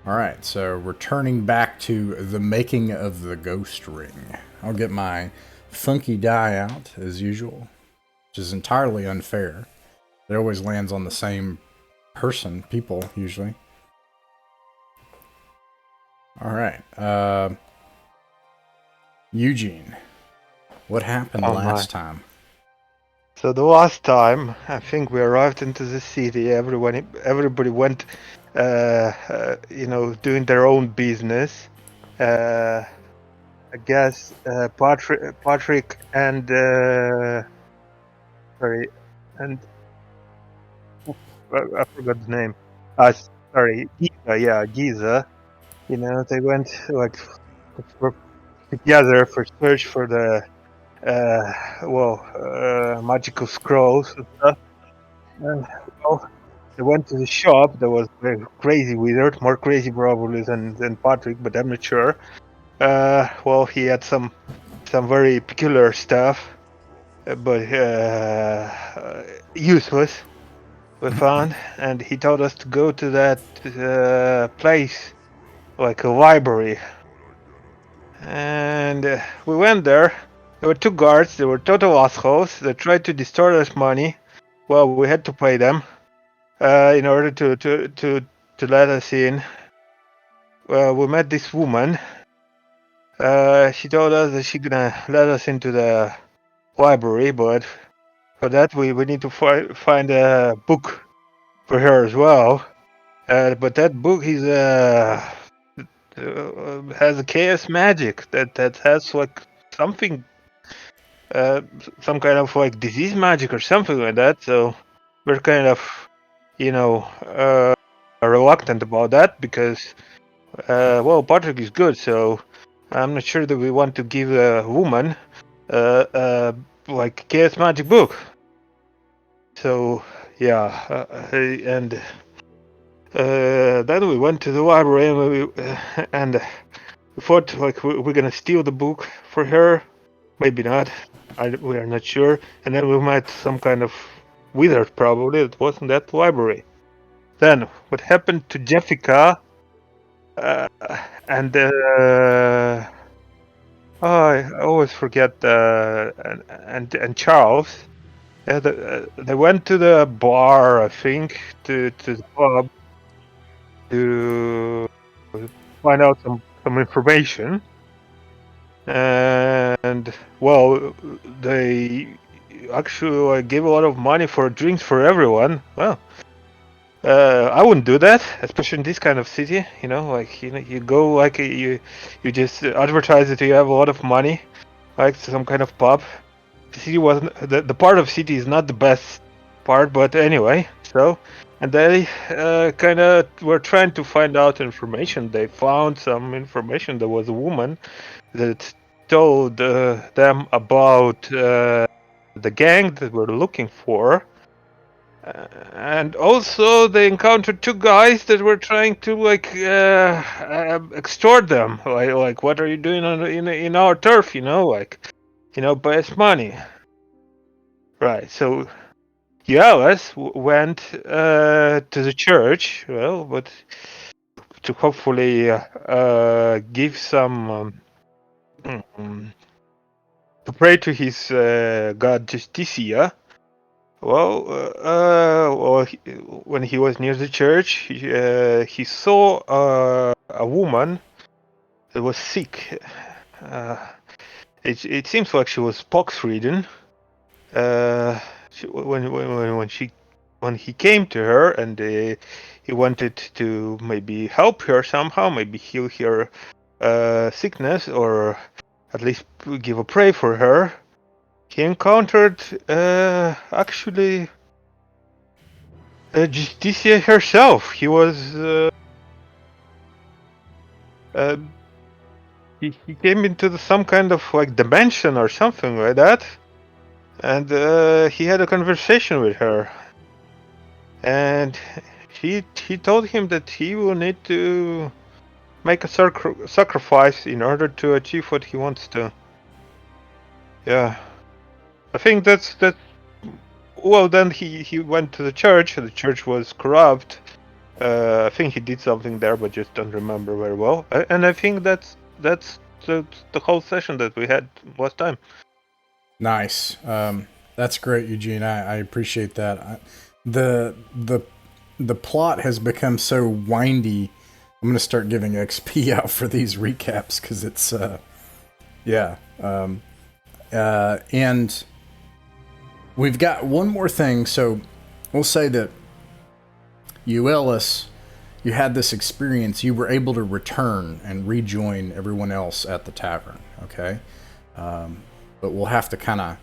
Alright, so returning back to the making of the ghost ring. I'll get my funky die out, as usual, which is entirely unfair. It always lands on the same people, usually. Alright, Eugene, what happened last time? So the last time, I think we arrived into the city, everybody went, doing their own business. I guess Patrick and sorry, and I forgot the name. Giza, yeah, Giza. They went together for search for the magical scrolls and stuff. They went to the shop that was a crazy wizard, more crazy probably than Patrick, but I'm not sure. He had some very peculiar stuff, but useless. We found, and he told us to go to that place, like a library. And we went there. There were two guards. They were total assholes. They tried to distort us money. Well, we had to pay them in order to let us in. Well, we met this woman. She told us that she's gonna let us into the library, but for that we need to find a book for her as well. But that book is has a chaos magic that has like something, some kind of like disease magic or something like that. So we're kind of, reluctant about that because, Patrick is good. So I'm not sure that we want to give a woman like chaos magic book. So yeah, and then we went to the library and we thought like we're gonna steal the book for her. Maybe not. We are not sure. And then we met some kind of wizard probably. It wasn't that library. Then what happened to Jessica and I always forget and Charles. They went to the bar, I think, to the pub to find out some information. And well, they actually gave a lot of money for drinks for everyone. Well, I wouldn't do that, especially in this kind of city. You go like you just advertise that you have a lot of money, like some kind of pub. The city wasn't the part of city is not the best part, but anyway. So, and they kind of were trying to find out information. They found some information. There was a woman that told them about the gang that we're looking for. And also they encountered two guys that were trying to extort them. Like what are you doing in our turf? Pay us money. Right. So Alice went to the church. Well, but to hopefully give some to pray to his god Justicia. When he was near the church, he saw a woman that was sick. It seems like she was pox-ridden. When he came to her and he wanted to maybe help her somehow, maybe heal her sickness, or at least give a prayer for her. He encountered actually Justicia herself. He was he came into some kind of like dimension or something like that, and he had a conversation with her, and he told him that he will need to make a sacrifice in order to achieve what he wants to. Yeah, I think that's that. Well, then he went to the church. The church was corrupt, I think he did something there, but just don't remember very well. And I think that's the whole session that we had last time. Nice. That's great, Eugene. I appreciate that. The plot has become so windy. I'm gonna start giving XP out for these recaps because it's and we've got one more thing. So we'll say that you, Ellis, you had this experience. You were able to return and rejoin everyone else at the tavern. Okay. But we'll have to kind of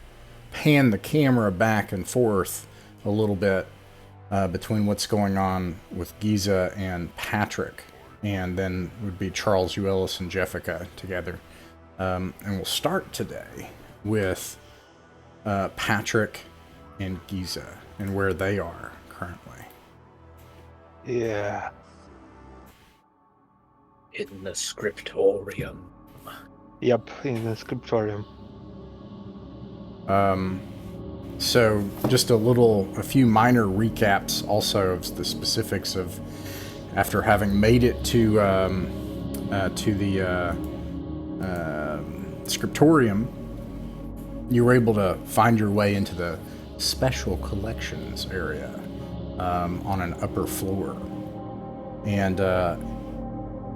pan the camera back and forth a little bit between what's going on with Giza and Patrick, and then would be Charles, Ellis, and Jessica together. And we'll start today with Patrick and Giza and where they are currently. Yeah. In the scriptorium. Yep, in the scriptorium. So just a few minor recaps also of the specifics of after having made it to the scriptorium, you were able to find your way into the special collections area on an upper floor. And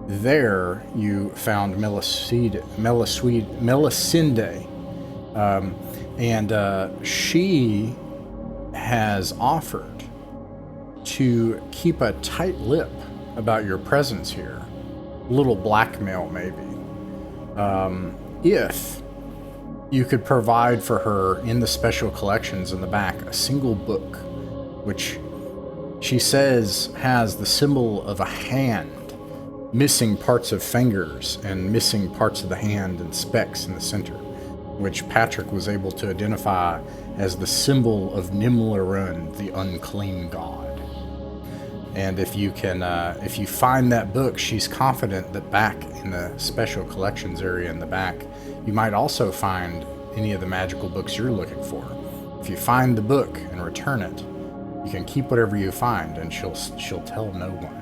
there you found Melisinde, and she has offered to keep a tight lip about your presence here. A little blackmail, maybe. If you could provide for her in the special collections in the back a single book, which she says has the symbol of a hand, missing parts of fingers and missing parts of the hand and specks in the center, which Patrick was able to identify as the symbol of Nimlarun, the unclean god. And if you find that book, she's confident that back in the special collections area in the back, you might also find any of the magical books you're looking for. If you find the book and return it, you can keep whatever you find, and she'll tell no one.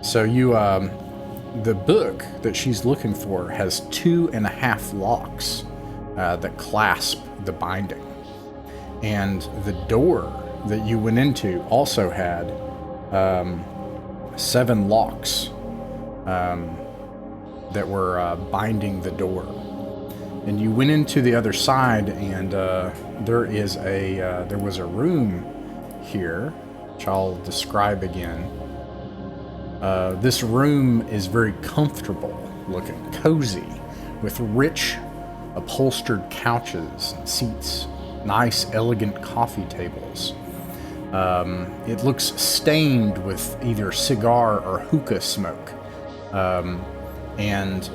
So you, the book that she's looking for has 2.5 locks that clasp the binding, and the door that you went into also had 7 locks that were binding the door. And you went into the other side, and there was a room here, which I'll describe again. This room is very comfortable looking, cozy, with rich upholstered couches and seats, nice elegant coffee tables. It looks stained with either cigar or hookah smoke. And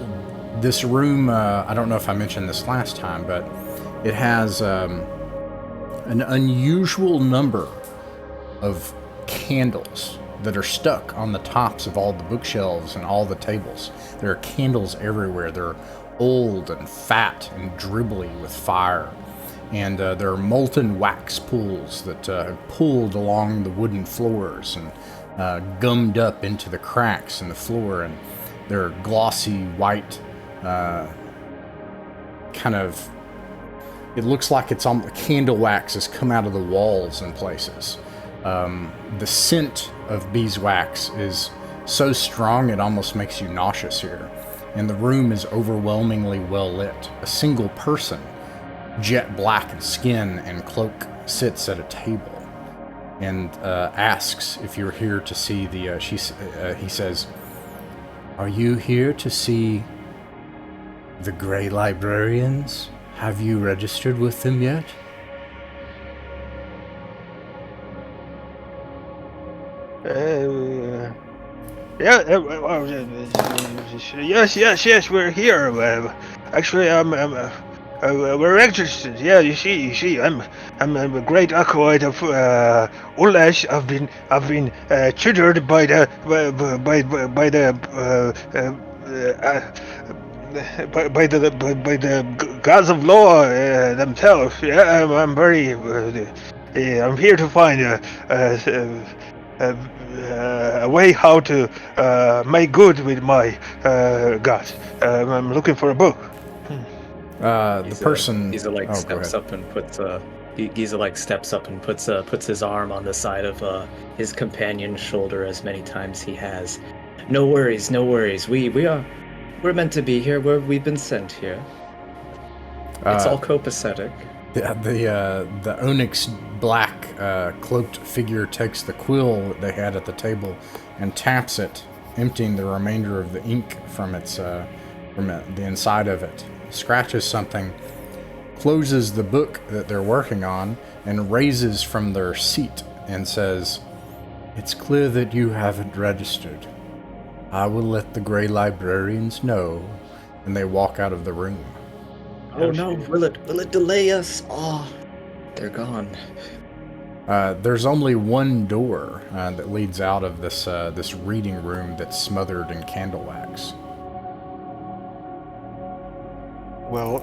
this room, I don't know if I mentioned this last time, but it has an unusual number of candles that are stuck on the tops of all the bookshelves and all the tables. There are candles everywhere. They're old and fat and dribbly with fire. And there are molten wax pools that have pulled along the wooden floors and gummed up into the cracks in the floor. And they're glossy white, it looks like it's on candle wax has come out of the walls in places. The scent of beeswax is so strong it almost makes you nauseous here. And the room is overwhelmingly well lit. A single person, jet black skin and cloak, sits at a table and asks if you're here to see the. He says, "Are you here to see the Grey Librarians? Have you registered with them yet?" Yes, we're here. Actually, we're registered. Yeah, you see, I'm a great acolyte of Oglaz. I've been tutored by the gods of law themselves. Yeah, I'm very I'm here to find a way how to make good with my gods. I'm looking for a book. The person. Giza like Oh, go steps ahead. up and puts Giza like steps up and puts his arm on the side of his companion's shoulder as many times he has. No worries, no worries. We're meant to be here. We've been sent here. It's all copacetic. The onyx black cloaked figure takes the quill that they had at the table and taps it, emptying the remainder of the ink from the inside of it. Scratches something, closes the book that they're working on, and raises from their seat and says, "It's clear that you haven't registered. I will let the Grey Librarians know." And they walk out of the room. Oh no, will it delay us? Oh, they're gone. There's only one door that leads out of this reading room that's smothered in candle wax. Well,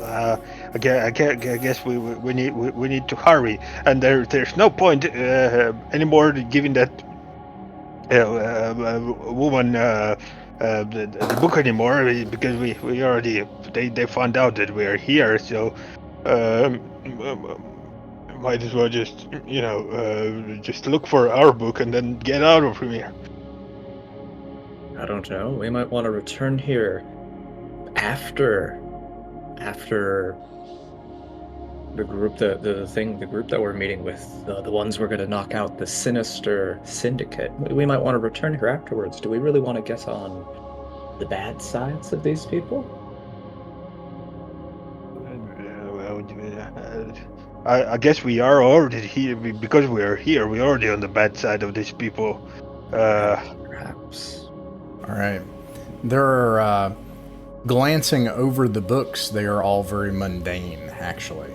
I guess we need to hurry, and there's no point anymore giving that woman the book anymore because we already they found out that we're here, so might as well just just look for our book and then get out of here. I don't know. We might want to return here after the group the group that we're meeting with, the ones we're going to knock out, the sinister syndicate. We might want to return here afterwards. Do we really want to get on the bad sides of these people? I guess we are already here because we are here. We're already on the bad side of these people. Perhaps. All right. There are, glancing over the books, they are all very mundane, actually.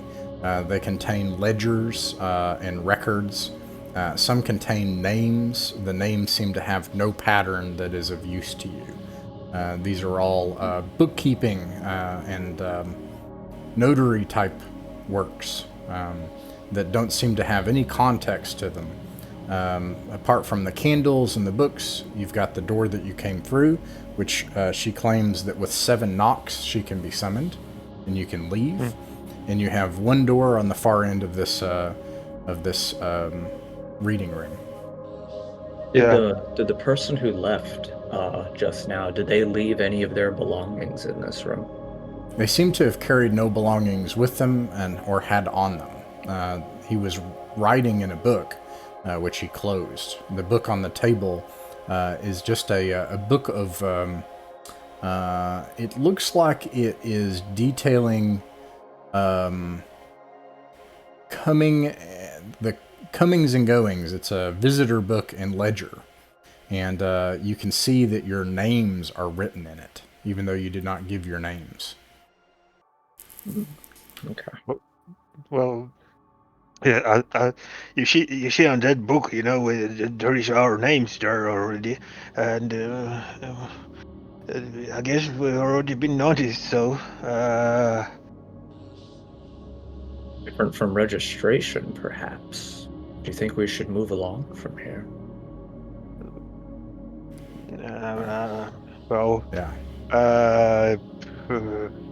They contain ledgers and records. Some contain names. The names seem to have no pattern that is of use to you. These are all bookkeeping and notary type works that don't seem to have any context to them. Apart from the candles and the books, you've got the door that you came through, which she claims that with 7 knocks she can be summoned and you can leave. And you have one door on the far end of this reading room. Did the person who left just now, did they leave any of their belongings in this room? They seem to have carried no belongings with them or had on them. He was writing in a book, which he closed. The book on the table is just a book of... it looks like it is detailing the comings and goings. It's a visitor book and ledger. And you can see that your names are written in it, even though you did not give your names. Okay. Well, yeah, you see on that book, there is our names there already, and I guess we've already been noticed. So, Different from registration, perhaps. Do you think we should move along from here? well, Yeah.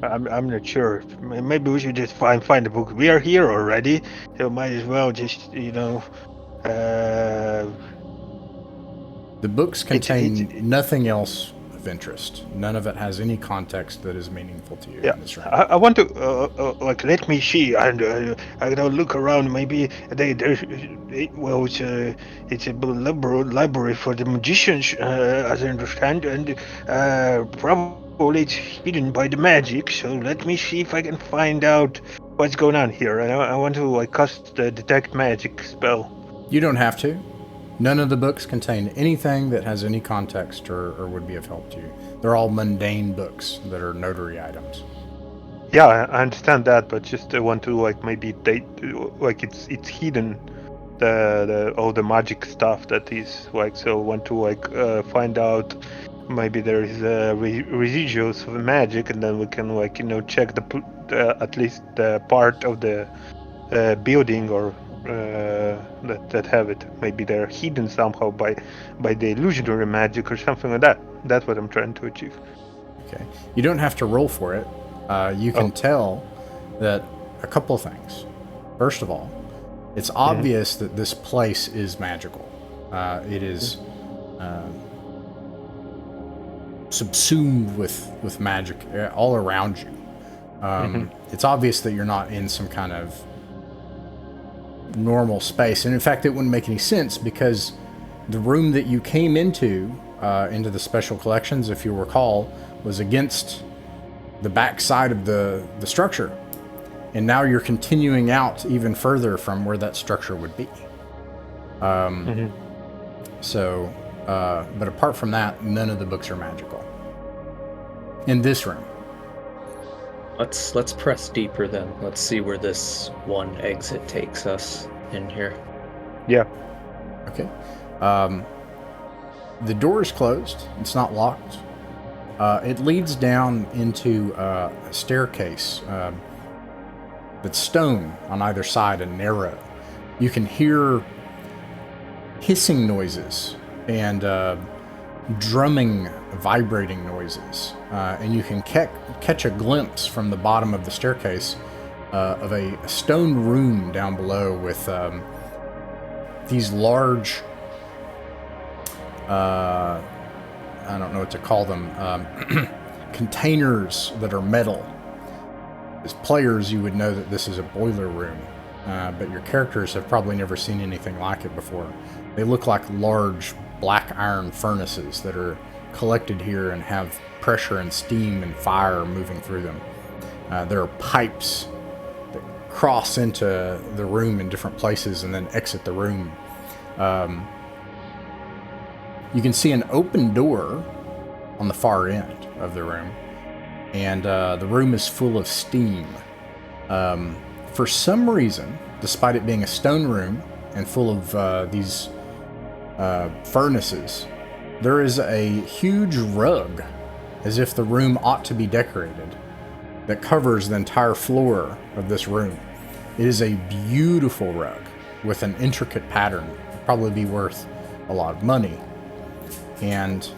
I'm not sure. Maybe we should just find the book. We are here already, so might as well just The books contain nothing else of interest. None of it has any context that is meaningful to you. Yeah, in this room. I want to let me see and I don't look around. Maybe it's a library for the magicians, as I understand, and probably it's hidden by the magic. So let me see if I can find out what's going on here. I want to cast the detect magic spell. You don't have to. None of the books contain anything that has any context or would be of help to you. They're all mundane books that are notary items. Yeah, I understand that, but just I want to maybe it's hidden, the all the magic stuff that is so I want to find out maybe there is residuals of magic, and then we can check the at least the part of the building or that have it. Maybe they're hidden somehow by the illusionary magic or something like that. That's what I'm trying to achieve. Okay. You don't have to roll for it. You can Oh. tell that a couple of things. First of all, it's obvious that this place is magical. It is subsumed with magic all around you. It's obvious that you're not in some kind of normal space. And in fact, it wouldn't make any sense because the room that you came into the special collections, if you recall, was against the back side of the structure. And now you're continuing out even further from where that structure would be. So, but apart from that, none of the books are magical. In this room. Let's press deeper then. Let's see where this one exit takes us in here. Yeah. Okay. The door is closed. It's not locked. It leads down into a staircase that's stone on either side and narrow. You can hear hissing noises and drumming, vibrating noises. And you can catch a glimpse from the bottom of the staircase of a stone room down below with these large, I don't know what to call them, containers that are metal. As players, you would know that this is a boiler room, but your characters have probably never seen anything like it before. They look like large black iron furnaces that are collected here and have pressure and steam and fire moving through them. There are pipes that cross into the room in different places and then exit the room. You can see an open door on the far end of the room, and the room is full of steam. For some reason, despite it being a stone room and full of these furnaces, there is a huge rug, as if the room ought to be decorated, that covers the entire floor of this room. It is a beautiful rug with an intricate pattern. It'd probably be worth a lot of money. And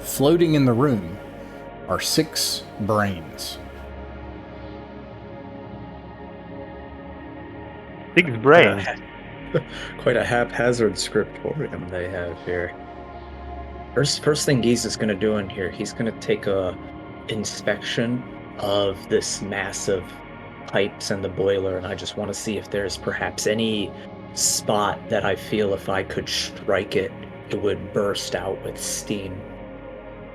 floating in the room are 6 brains. 6 brains. Quite a haphazard scriptorium they have here. First thing Giz is going to do in here, he's going to take a inspection of this massive pipes and the boiler, and I just want to see if there's perhaps any spot that I feel if I could strike it, it would burst out with steam.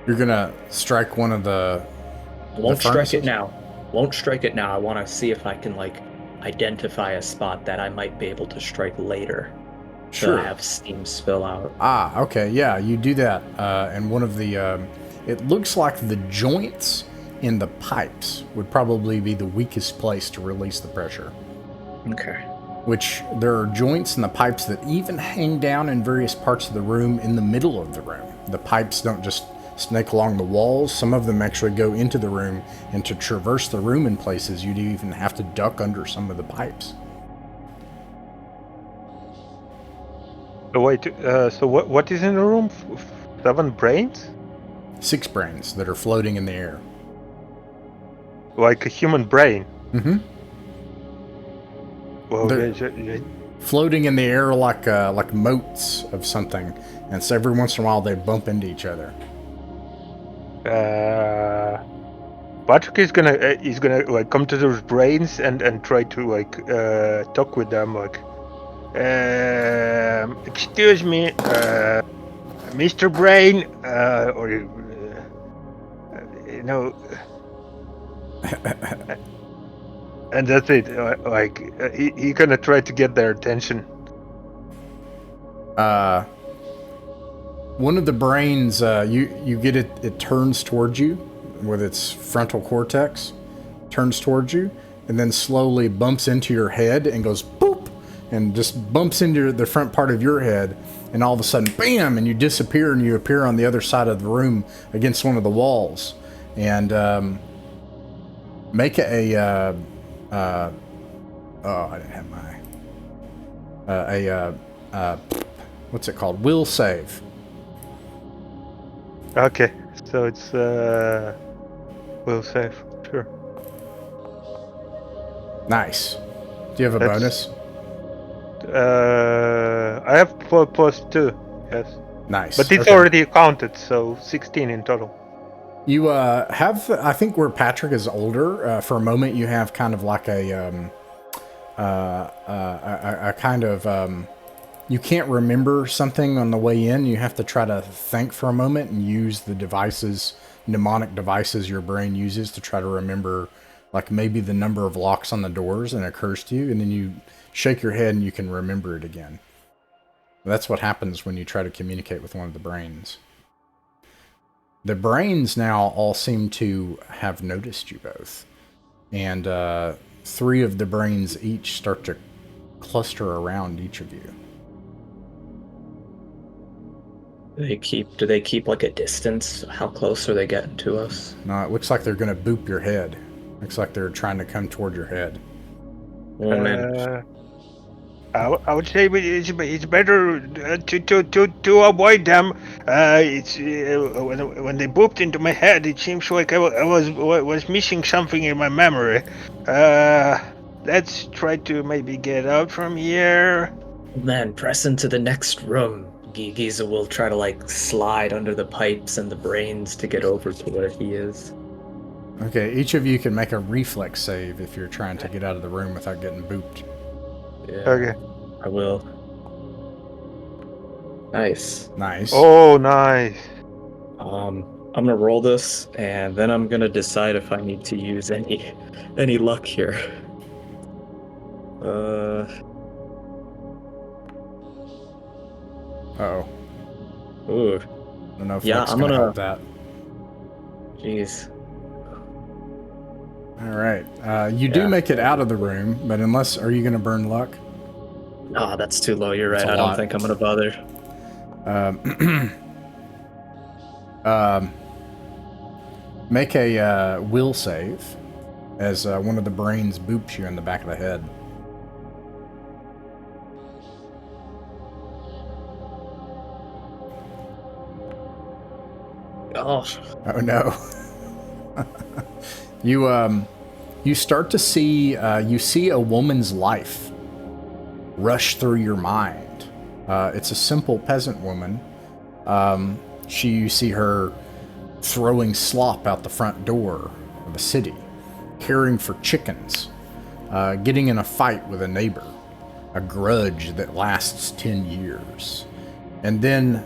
You're gonna strike one of the. I won't strike it now. Won't strike it now. I want to see if I can identify a spot that I might be able to strike later. Sure. To have steam spill out. Ah, okay, yeah, you do that. And one of the, it looks like the joints in the pipes would probably be the weakest place to release the pressure. Okay. Which there are joints in the pipes that even hang down in various parts of the room in the middle of the room. The pipes don't just snake along the walls. Some of them actually go into the room, and to traverse the room in places, you'd even have to duck under some of the pipes. So wait, so what is in the room? 7 brains? 6 brains that are floating in the air. Like a human brain? Mm-hmm. Well, They're floating in the air like motes of something, and so every once in a while they bump into each other. Patrick is gonna like come to those brains and try to talk with them excuse me, Mr. Brain, or you know, and that's it. He gonna try to get their attention. One of the brains, you get it. It turns towards you with its frontal cortex, turns towards you, and then slowly bumps into your head and goes boop, and just bumps into the front part of your head, and all of a sudden, bam, and you disappear, and you appear on the other side of the room against one of the walls, and make a. Oh, I didn't have my what's it called? Will save. Okay, so it's will save. Sure. Nice. Do you have a bonus? I have +2. Yes. Nice. But it's okay. already counted, so 16 in total. You have, I think, where Patrick is older. For a moment, you have kind of like a kind of you can't remember something on the way in. You have to try to think for a moment and use the devices, mnemonic devices your brain uses to try to remember, like maybe the number of locks on the doors, and it occurs to you, and then you shake your head and you can remember it again. That's what happens when you try to communicate with one of the brains. The brains now all seem to have noticed you both. And 3 of the brains each start to cluster around each of you. Do they keep like a distance? How close are they getting to us? No, it looks like they're going to boop your head. Looks like they're trying to come toward your head. Oh man. I would say it's better to avoid them. It's when they booped into my head, it seems like I was missing something in my memory. Let's try to maybe get out from here. Man, press into the next room. Giza will try to like slide under the pipes and the brains to get over to where he is. Okay, each of you can make a reflex save if you're trying to get out of the room without getting booped. Yeah. Okay. I will. Nice. Nice. Oh, nice. I'm gonna roll this, and then I'm gonna decide if I need to use any luck here. Uh-oh. Ooh. I don't know if Yeah, luck's I'm gonna gonna- help that. Jeez. All right. You do make it out of the room, but unless... Are you going to burn luck? Ah, that's too low. You're That's right. a I don't lot. think I'm gonna bother. Make a will save as one of the brains boops you in the back of the head. Oh. Oh no. You start to see you see a woman's life rush through your mind. It's a simple peasant woman. You see her throwing slop out the front door of the city, caring for chickens, getting in a fight with a neighbor, a grudge that lasts 10 years, and then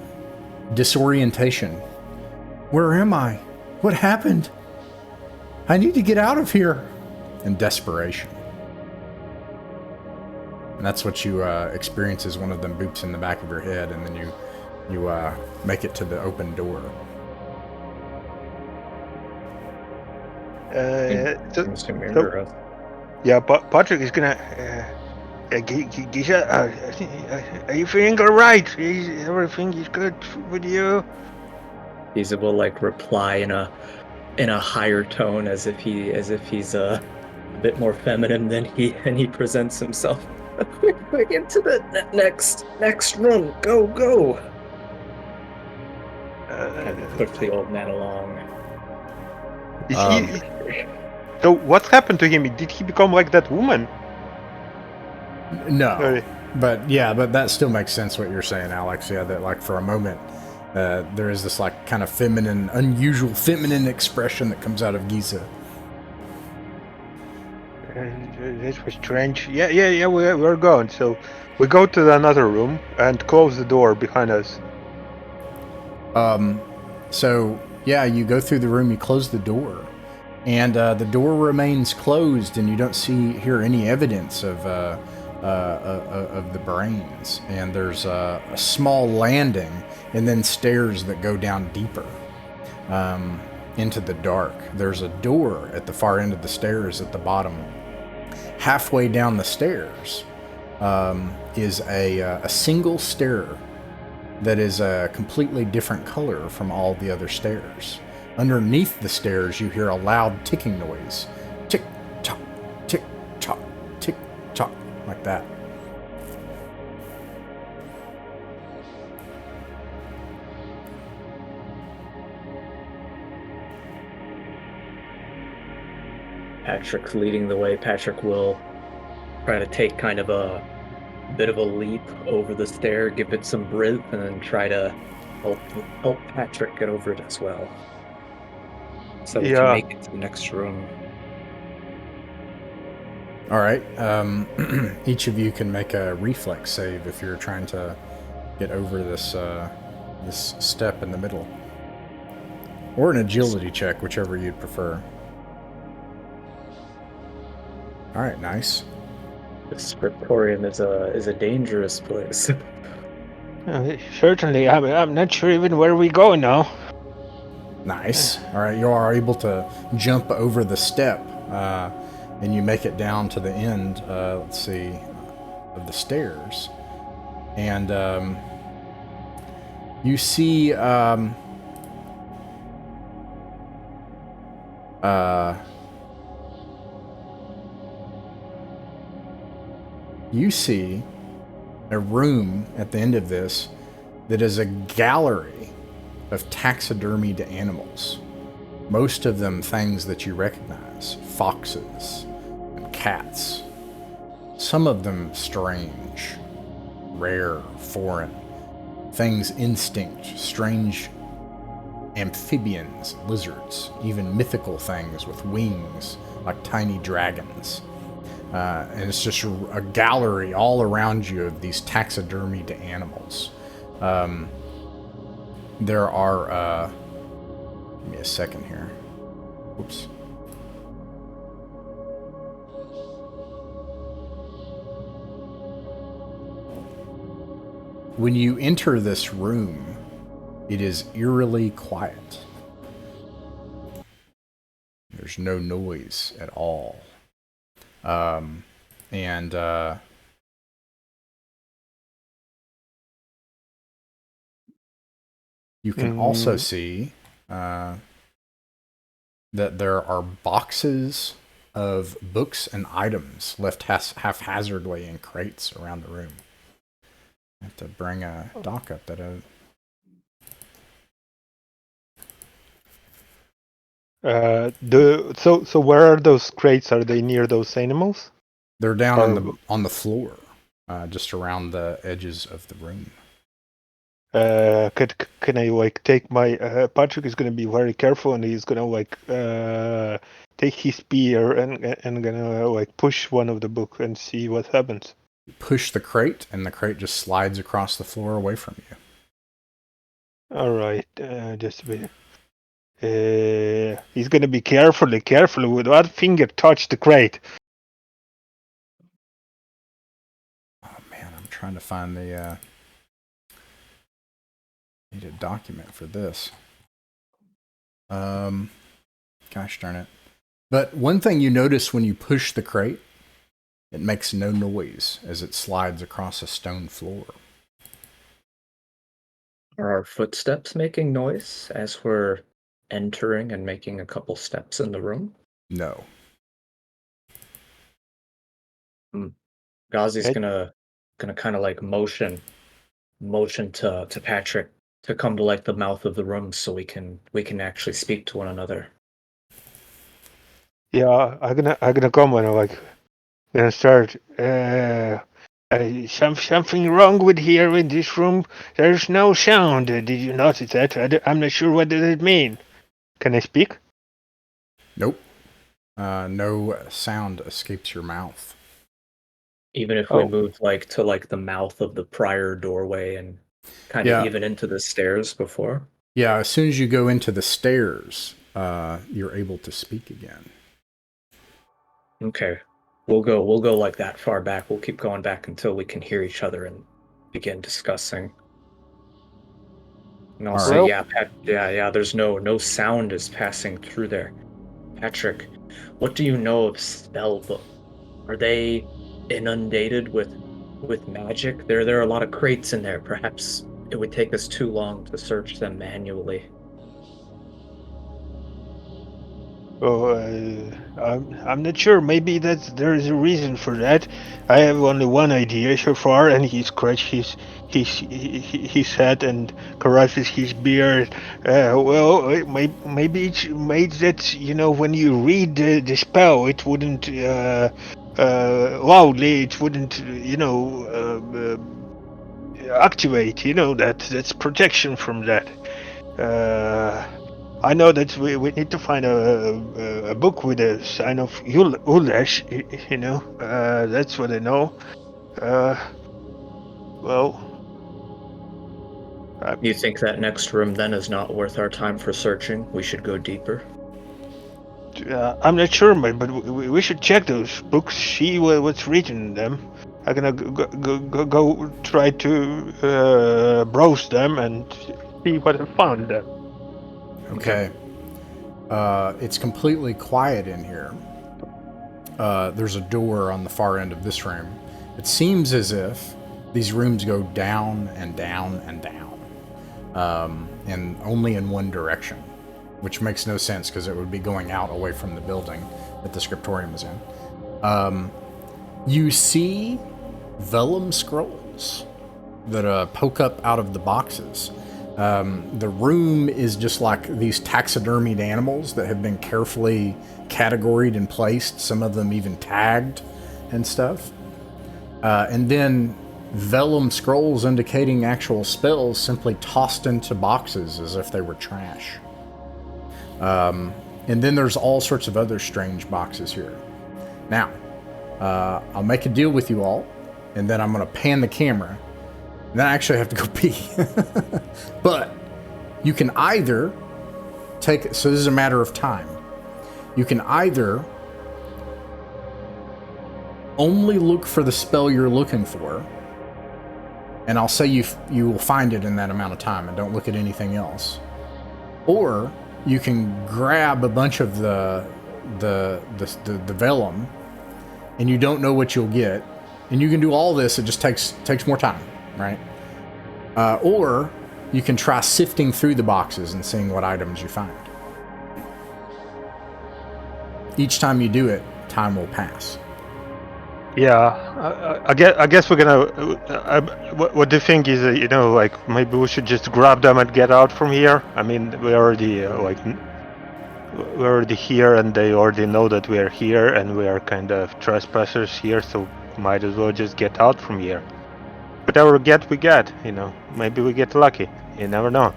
disorientation. Where am I? What happened? I need to get out of here. And desperation. And that's what you experience as one of them boops in the back of your head, and then you make it to the open door. Yeah, but Patrick is gonna. Gisha, are you feeling alright? Everything is good with you? Giza will like reply in a higher tone, as if he's a bit more feminine than he presents himself. Quick into the next room. Go. Kind of push the old man along. So what's happened to him? Did he become like that woman? No, but that still makes sense what you're saying, Alex. Yeah, that like for a moment, there is this like kind of feminine, unusual feminine expression that comes out of Giza. This was strange. Yeah. We're going. So we go to another room and close the door behind us. So yeah, you go through the room, you close the door, and the door remains closed, and you don't hear any evidence of the brains. And there's a small landing, and then stairs that go down deeper into the dark. There's a door at the far end of the stairs at the bottom. Halfway down the stairs is a single stair that is a completely different color from all the other stairs. Underneath the stairs, you hear a loud ticking noise. Tick, tock, tick, tock, like that. Patrick's leading the way. Patrick will try to take kind of a bit of a leap over the stair, give it some breath, and then try to help Patrick get over it as well, so we can Yeah. make it to the next room. All right. Each of you can make a reflex save if you're trying to get over this this step in the middle, or an agility check, whichever you'd prefer. All right, nice. The scriptorium is a dangerous place. Certainly, I'm not sure even where we go now. Nice. All right, you are able to jump over the step, and you make it down to the end. Let's see, of the stairs, and you see you see a room at the end of this that is a gallery of taxidermied animals. Most of them things that you recognize, foxes and cats. Some of them strange, rare, foreign, things instinct, strange amphibians, lizards, even mythical things with wings like tiny dragons. And it's just a gallery all around you of these taxidermied animals. There are, give me a second here. Oops. When you enter this room, it is eerily quiet. There's no noise at all. You can also see that there are boxes of books and items left haphazardly in crates around the room. I have to bring a dock up that So where are those crates? Are they near those animals? They're down on the floor, just around the edges of the room. Can I like take my Patrick is gonna be very careful, and he's gonna like take his spear and gonna like push one of the book and see what happens. You push the crate, and the crate just slides across the floor away from you. All right, just a bit. He's gonna be careful with what finger touch the crate. Oh man, I'm trying to find the need a document for this. Gosh darn it. But one thing you notice when you push the crate, it makes no noise as it slides across a stone floor. Are our footsteps making noise as we're entering and making a couple steps in the room? No. Ghazi's gonna kind of like motion to Patrick to come to like the mouth of the room so we can actually speak to one another. Yeah, I'm gonna come and I'm like gonna start. Something wrong with here in this room. There's no sound. Did you notice that? I'm not sure what does it mean. Can I speak? Nope. No sound escapes your mouth. Even if we move like to like the mouth of the prior doorway and kind of even into the stairs before. Yeah, as soon as you go into the stairs, you're able to speak again. Okay. We'll go like that far back. We'll keep going back until we can hear each other and begin discussing. And also, yeah, there's no sound is passing through there. Patrick, what do you know of spell book? Are they inundated with magic? There are a lot of crates in there. Perhaps it would take us too long to search them manually. Oh, I'm not sure. Maybe there is a reason for that. I have only one idea so far, and he scratches his head and caresses his beard. Maybe it's made that when you read the spell, it wouldn't loudly. It wouldn't activate. That's protection from that. Uh, I know that we need to find a book with a sign of Ulesh, that's what I know. Uh, well, You think that next room then is not worth our time for searching? We should go deeper? I'm not sure, but we should check those books, see what's written in them. I'm gonna go try to browse them and see what I found there. Okay. It's completely quiet in here. There's a door on the far end of this room. It seems as if these rooms go down and down and down, and only in one direction, which makes no sense because it would be going out away from the building that the scriptorium is in. You see vellum scrolls that poke up out of the boxes. The room is just like these taxidermied animals that have been carefully categoried and placed, some of them even tagged and stuff. And then vellum scrolls indicating actual spells simply tossed into boxes as if they were trash. And then there's all sorts of other strange boxes here. Now, I'll make a deal with you all, and then I'm going to pan the camera. And then I actually have to go pee. But you can either take... So this is a matter of time. You can either only look for the spell you're looking for, and I'll say you will find it in that amount of time, and don't look at anything else. Or you can grab a bunch of the vellum, and you don't know what you'll get, and you can do all this. It just takes more time, right? Or you can try sifting through the boxes and seeing what items you find. Each time you do it, time will pass. Yeah, I guess we're gonna. What do you think is, like maybe we should just grab them and get out from here? I mean, we're already here, and they already know that we are here, and we are kind of trespassers here, so might as well just get out from here. Whatever we get, Maybe we get lucky. You never know.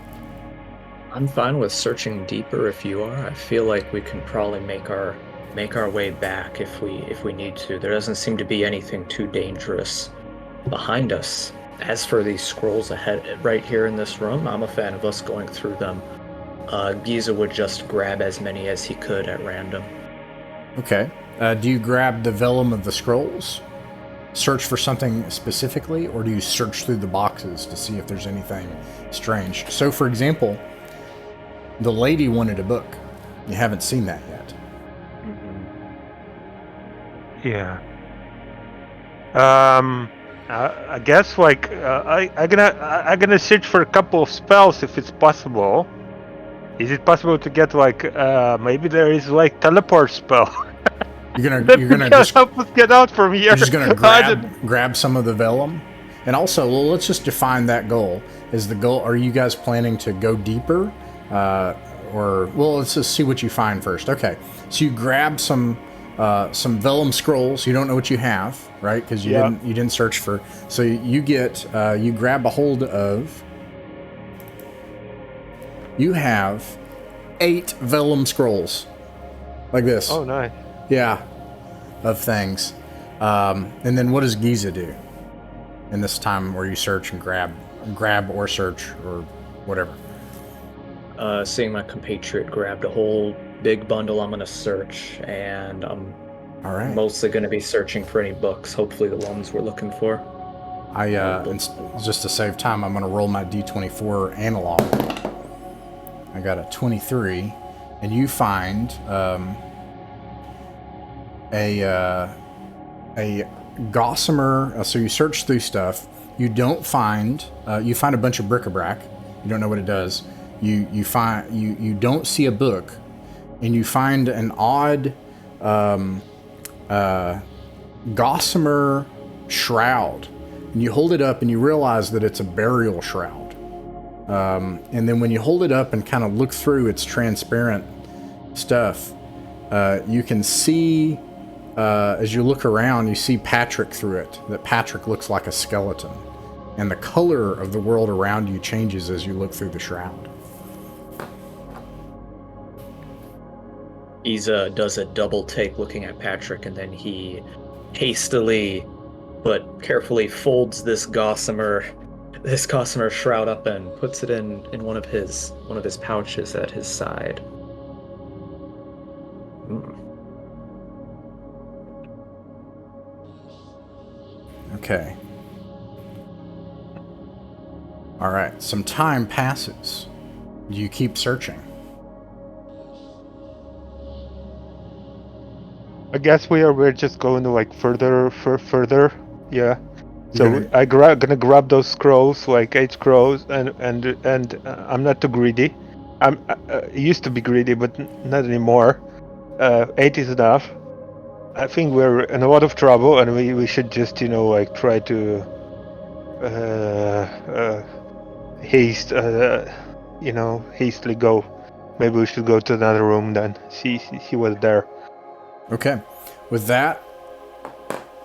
I'm fine with searching deeper if you are. I feel like we can probably make our way back if we need to. There doesn't seem to be anything too dangerous behind us. As for these scrolls ahead, right here in this room, I'm a fan of us going through them. Giza would just grab as many as he could at random. Okay. Do you grab the vellum of the scrolls? Search for something specifically, or do you search through the boxes to see if there's anything strange? So, for example, the lady wanted a book. You haven't seen that yet. Yeah. I guess I'm gonna search for a couple of spells if it's possible. Is it possible to get maybe there is teleport spell? You're gonna just help us get out from here. You're just gonna grab some of the vellum, and also, well, let's just define that goal. Is the goal? Are you guys planning to go deeper, let's just see what you find first. Okay, so you grab some vellum scrolls. You don't know what you have, right? Because you didn't search for. So you grab a hold of. You have 8 vellum scrolls, like this. Oh, nice. Yeah, of things. And then what does Giza do in this time where you search and grab or search or whatever? Seeing my compatriot grabbed a whole big bundle, I'm going to search, and I'm mostly going to be searching for any books, hopefully the ones we're looking for. Just to save time, I'm going to roll my D24 analog. I got a 23, and you find a gossamer. So you search through stuff. You don't find. You find a bunch of bric-a-brac. You don't know what it does. You don't see a book, and you find an odd gossamer shroud. And you hold it up and you realize that it's a burial shroud. And then when you hold it up and kind of look through its transparent stuff, you can see, as you look around, you see Patrick through it. That Patrick looks like a skeleton. And the color of the world around you changes as you look through the shroud. Iza does a double take looking at Patrick, and then he hastily but carefully folds this gossamer shroud up and puts it in one of his pouches at his side. Okay. All right. Some time passes. You keep searching. I guess we're just going to like further. Yeah. So You're gonna grab those scrolls, like 8 scrolls, and I'm not too greedy. I used to be greedy, but not anymore. 8 is enough. I think we're in a lot of trouble, and we should just like try to hastily go. Maybe we should go to another room then. See what's there. Okay. With that,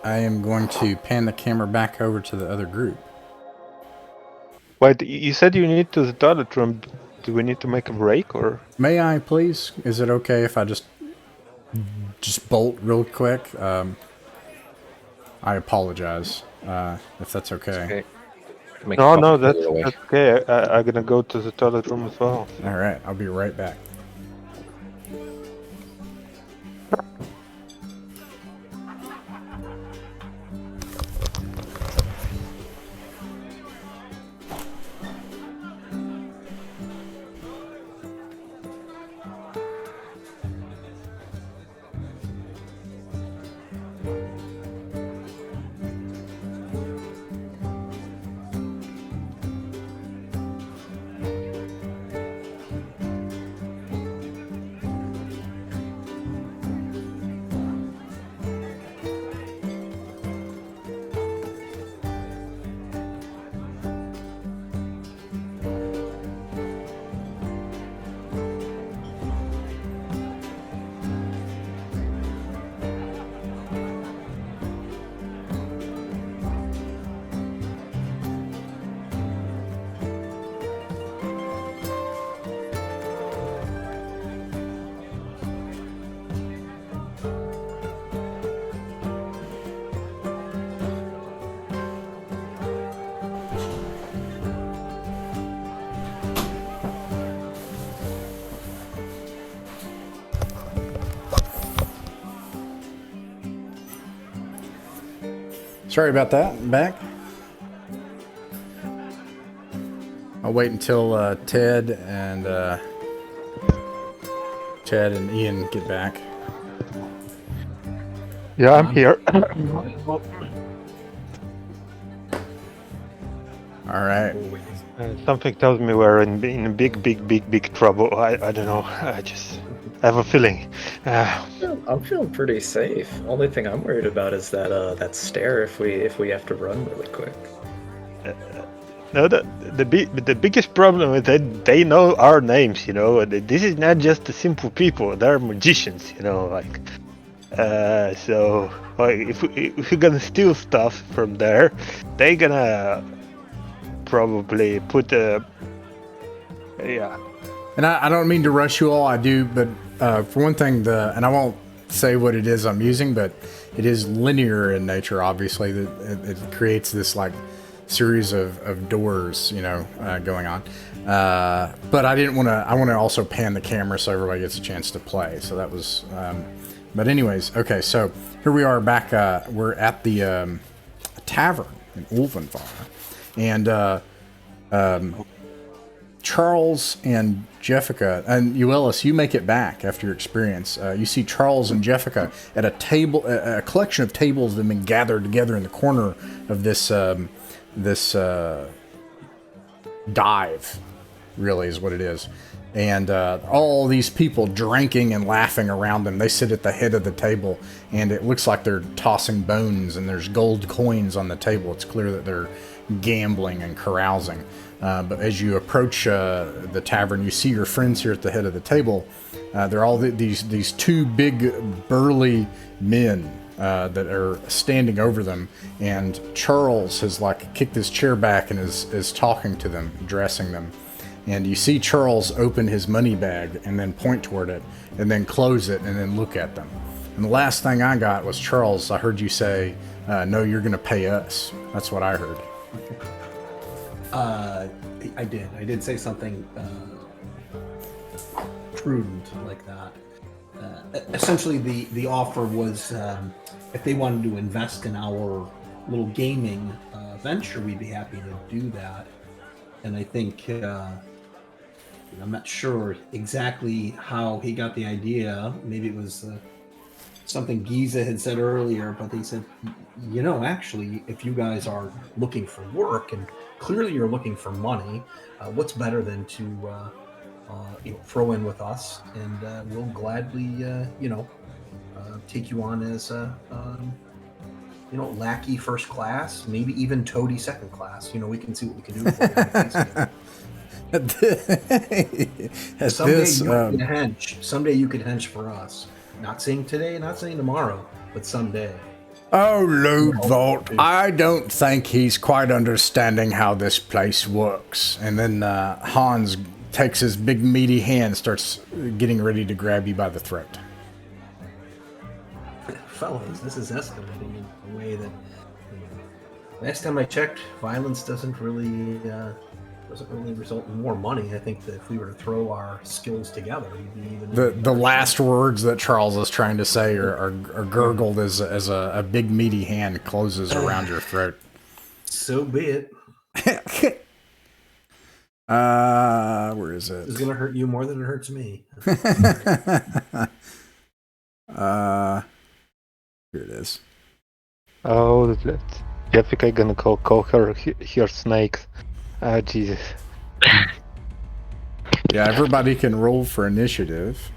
I am going to pan the camera back over to the other group. Wait, you said you need to the toilet room. Do we need to make a break, or? May I, please? Is it okay if I just bolt real quick? I apologize, if that's okay. No, that's okay. I'm gonna go to the toilet room as well. All right, I'll be right back. Sorry about that. Back. I'll wait until Ted and Ian get back. Yeah, I'm here. All right. Something tells me we're in big trouble. I don't know. I just have a feeling. I'm feeling pretty safe. Only thing I'm worried about is that stair if we have to run really quick. No, the biggest problem is that they know our names. This is not just the simple people. They're magicians. So like if we're gonna steal stuff from there, they're gonna probably put yeah. And I don't mean to rush you all, I do, but for one thing, and I won't say what it is I'm using, but it is linear in nature, obviously. That it creates this like series of doors, going on. But I didn't want to, I want to also pan the camera so everybody gets a chance to play. So that was, but anyways, okay, so here we are back, we're at the tavern in Ulvenvar. And Charles and Jessica, and Euelis, you make it back after your experience. You see Charles and Jessica at a table, a collection of tables that have been gathered together in the corner of this dive. really is what it is. And all these people drinking and laughing around them. They sit at the head of the table, and it looks like they're tossing bones, and there's gold coins on the table. It's clear that they're gambling and carousing. But as you approach the tavern, you see your friends here at the head of the table. They're all these two big, burly men that are standing over them. And Charles has kicked his chair back and is talking to them, addressing them. And you see Charles open his money bag and then point toward it and then close it and then look at them. And the last thing I got was, Charles, I heard you say, no, you're going to pay us. That's what I heard. I did. I did say something prudent like that. Essentially, the offer was if they wanted to invest in our little gaming venture, we'd be happy to do that. And I think... I'm not sure exactly how he got the idea. Maybe it was something Giza had said earlier, but they said, actually, if you guys are looking for work and clearly you're looking for money, what's better than to throw in with us, and we'll gladly take you on as lackey first class, maybe even toady second class. We can see what we can do for you. Someday you could hench for us. Not saying today, not saying tomorrow, but someday. Oh, Ludvolt, I don't think he's quite understanding how this place works. And then Hans takes his big meaty hand, starts getting ready to grab you by the throat. Fellas, this is escalating in a way that last time I checked, violence doesn't really result in more money. I think that if we were to throw our skills together, we'd be even... The last words that Charles is trying to say are gurgled as a big meaty hand closes around your throat. So be it. Where is it? It's going to hurt you more than it hurts me. Here it is. Oh, Jessica gonna call her snakes. Oh, Jesus. Yeah, everybody can roll for initiative.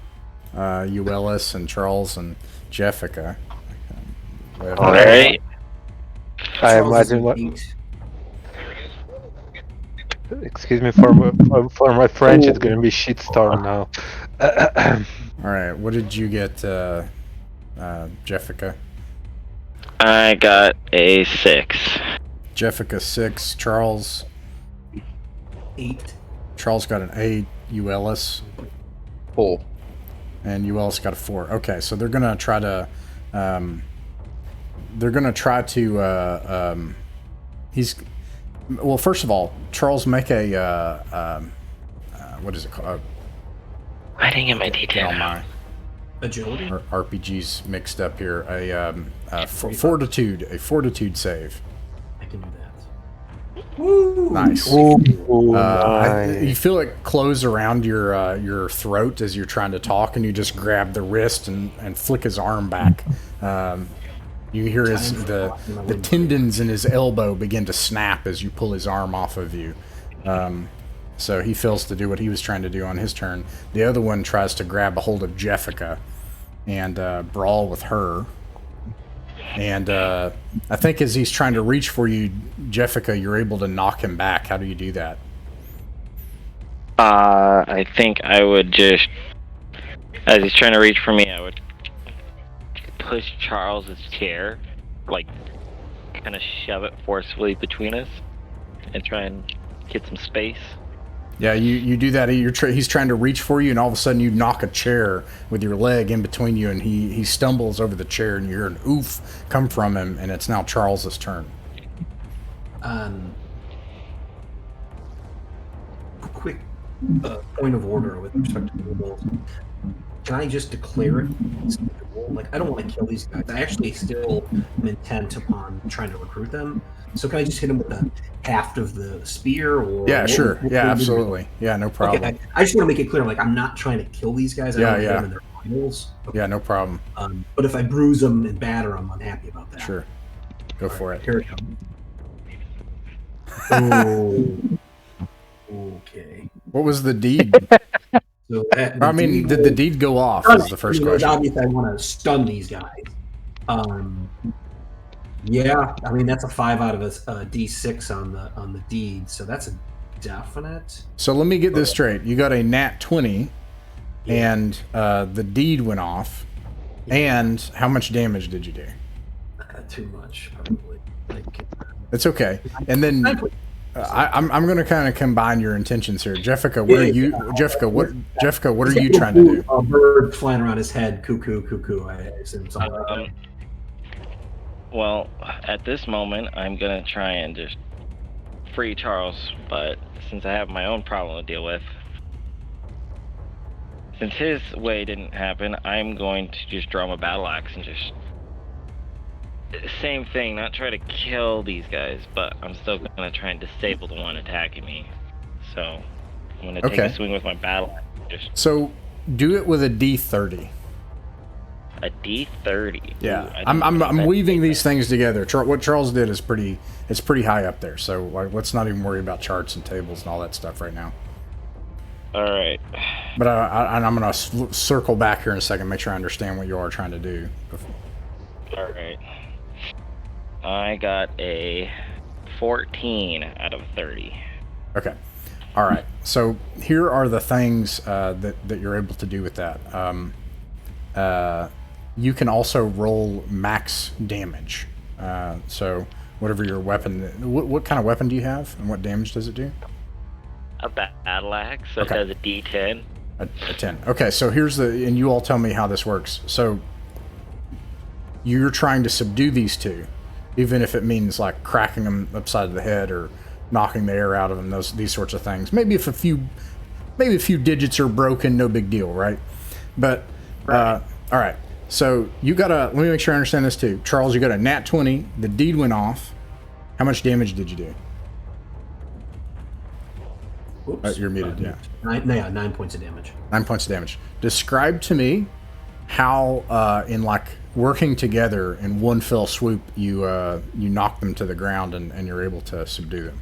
Ellis and Charles and Jessica. All right. I imagine what. Excuse me for my French. It's gonna be shitstorm now. All right. What did you get, Jessica? I got a 6. Jessica 6. Charles. 8. Charles got an 8. Ellis. 4. And Ellis got a 4. Okay, so they're gonna try to. Well, first of all, Charles, make a what is it called? I didn't get my detail. My Agility? RPG's mixed up here. A fortitude save. I can do that. Woo! Nice. Nice. You feel it close around your throat as you're trying to talk, and you just grab the wrist and flick his arm back. You hear the tendons in his elbow begin to snap as you pull his arm off of you. So he fails to do what he was trying to do on his turn. The other one tries to grab a hold of Jessica and brawl with her. And I think as he's trying to reach for you, Jessica, you're able to knock him back. How do you do that? I think I would just, as he's trying to reach for me, I would push Charles's chair, like kind of shove it forcefully between us, and try and get some space. Yeah, you do that. He's trying to reach for you, and all of a sudden you knock a chair with your leg in between you, and he stumbles over the chair, and you hear an oof come from him, and it's now Charles's turn. Quick point of order with respect to the rules. Can I just declare it? Like, I don't want to kill these guys. I actually still am intent upon trying to recruit them. So can I just hit them with the haft of the spear? Or yeah, sure. Yeah, absolutely. Yeah, no problem. Okay, I just want to make it clear, like, I'm not trying to kill these guys. I don't want to hit them in their vitals. Okay. Yeah, no problem. But if I bruise them and batter them, I'm happy about that. Sure. Go All for right, it. Here it comes. Oh. Okay. What was the deed? So I mean, did the deed go off? Is the first question. Obviously, I want to stun these guys. Yeah, I mean that's a 5 out of a D6 on the deed, so that's a definite. So let me get this straight. You got a nat 20, Yeah. and the deed went off. And how much damage did you do? Too much, probably. It's okay. And then I'm going to kind of combine your intentions here, Jessica. What are you, Jessica? What are you trying to do? A bird flying around his head, cuckoo. I assume something like that. Well, at this moment, I'm gonna try and just free Charles, but since I have my own problem to deal with, since his way didn't happen, I'm going to just draw my battle axe and just same thing, not try to kill these guys, but I'm still gonna try and disable the one attacking me. So I'm gonna take a swing with my battle axe. So do it with a D30. A D30. Yeah, Ooh, I'm weaving these things together. What Charles did is pretty high up there. So like, let's not even worry about charts and tables and all that stuff right now. All right. But I'm gonna circle back here in a second, make sure I understand what you are trying to do. All right. I got a 14 out of 30. Okay. All right. So here are the things that you're able to do with that. You can also roll max damage. So whatever your weapon, what kind of weapon do you have, and what damage does it do? A battle axe, so it does a D10. A 10. Okay, so here's and you all tell me how this works. So you're trying to subdue these two, even if it means like cracking them upside the head or knocking the air out of them, these sorts of things. Maybe if a few digits are broken, no big deal, right? But all right. So you got let me make sure I understand this too. Charles, you got a nat 20. The deed went off. How much damage did you do? Oops. You're muted, yeah. 9 points of damage. 9 points of damage. Describe to me how, in like working together in one fell swoop, you knock them to the ground and you're able to subdue them.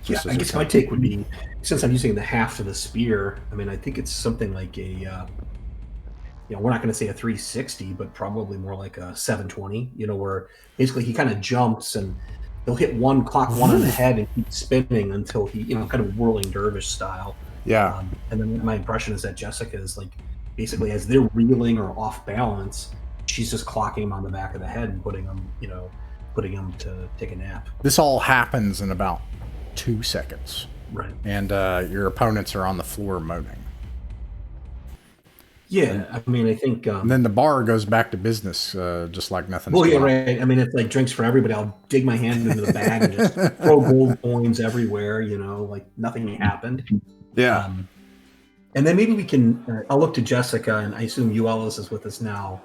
Yeah, I guess my take would be, since I'm using the half of the spear, I mean, I think it's something like a, we're not going to say a 360, but probably more like a 720, where basically he kind of jumps and he'll hit clock one on the head and keep spinning until he, kind of whirling dervish style. Yeah. And then my impression is that Jessica is like, basically as they're reeling or off balance, she's just clocking him on the back of the head and putting him to take a nap. This all happens in about 2 seconds. Right. And your opponents are on the floor moaning. Yeah, I mean, I think... and then the bar goes back to business, just like nothing. Well, yeah, right. I mean, it's like drinks for everybody. I'll dig my hand into the bag and just throw gold coins everywhere, like nothing happened. Yeah. And then maybe we can... I'll look to Jessica, and I assume Ellis is with us now.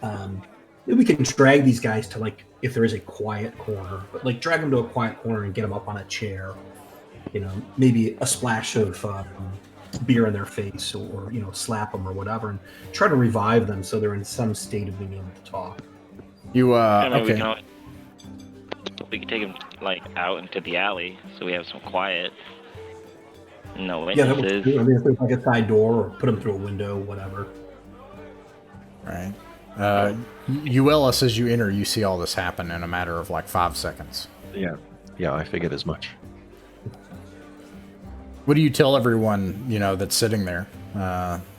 Maybe we can drag these guys to, like, if there is a quiet corner, but, like, drag them to a quiet corner and get them up on a chair. Maybe a splash of... beer in their face, or slap them or whatever, and try to revive them so they're in some state of being able to talk. Okay. We can take them like out into the alley so we have some quiet. No Yeah, that witnesses. would do. I mean, if there's like a side door, or put them through a window, whatever. Right. Ellis, as you enter, you see all this happen in a matter of like 5 seconds. Yeah, I figured as much. What do you tell everyone, that's sitting there?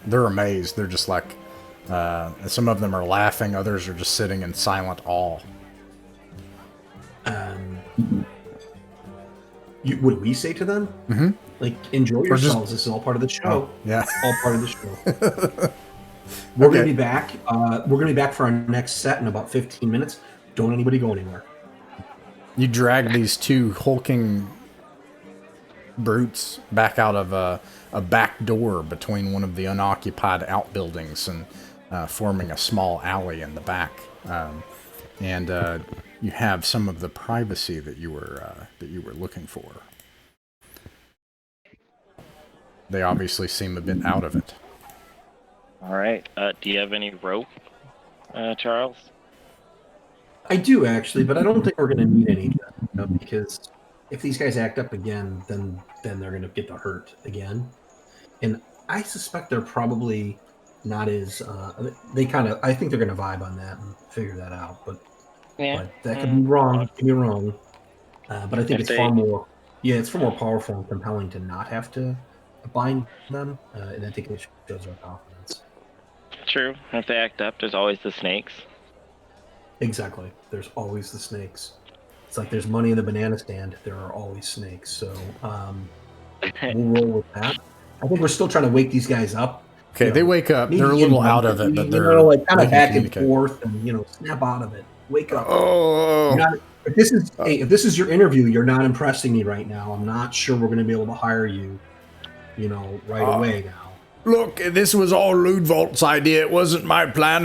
They're amazed. They're just like, some of them are laughing. Others are just sitting in silent awe. What do we say to them? Mm-hmm. Like, enjoy yourselves. This is all part of the show. Oh, yeah. All part of the show. We're going to be back. We're going to be back for our next set in about 15 minutes. Don't anybody go anywhere. You drag these two hulking brutes back out of a back door between one of the unoccupied outbuildings and forming a small alley in the back. And you have some of the privacy that you were looking for. They obviously seem a bit out of it. All right. Do you have any rope, Charles? I do, actually, but I don't think we're going to need any, because if these guys act up again, then they're going to get the hurt again. And I suspect they're probably not as I think they're going to vibe on that and figure that out. But that could be wrong. Could be wrong. But I think it's far more powerful and compelling to not have to bind them, and I think it shows our confidence. True. If they act up, there's always the snakes. Exactly. There's always the snakes. It's like there's money in the banana stand. There are always snakes. So we'll roll with that. I think we're still trying to wake these guys up. Okay, they wake up. They're a little out of it, but they're like kind of back and forth, and snap out of it. Wake up. Oh. If this is your interview, you're not impressing me right now. I'm not sure we're going to be able to hire you, right away now. Look, this was all Ludvolt's idea. It wasn't my plan.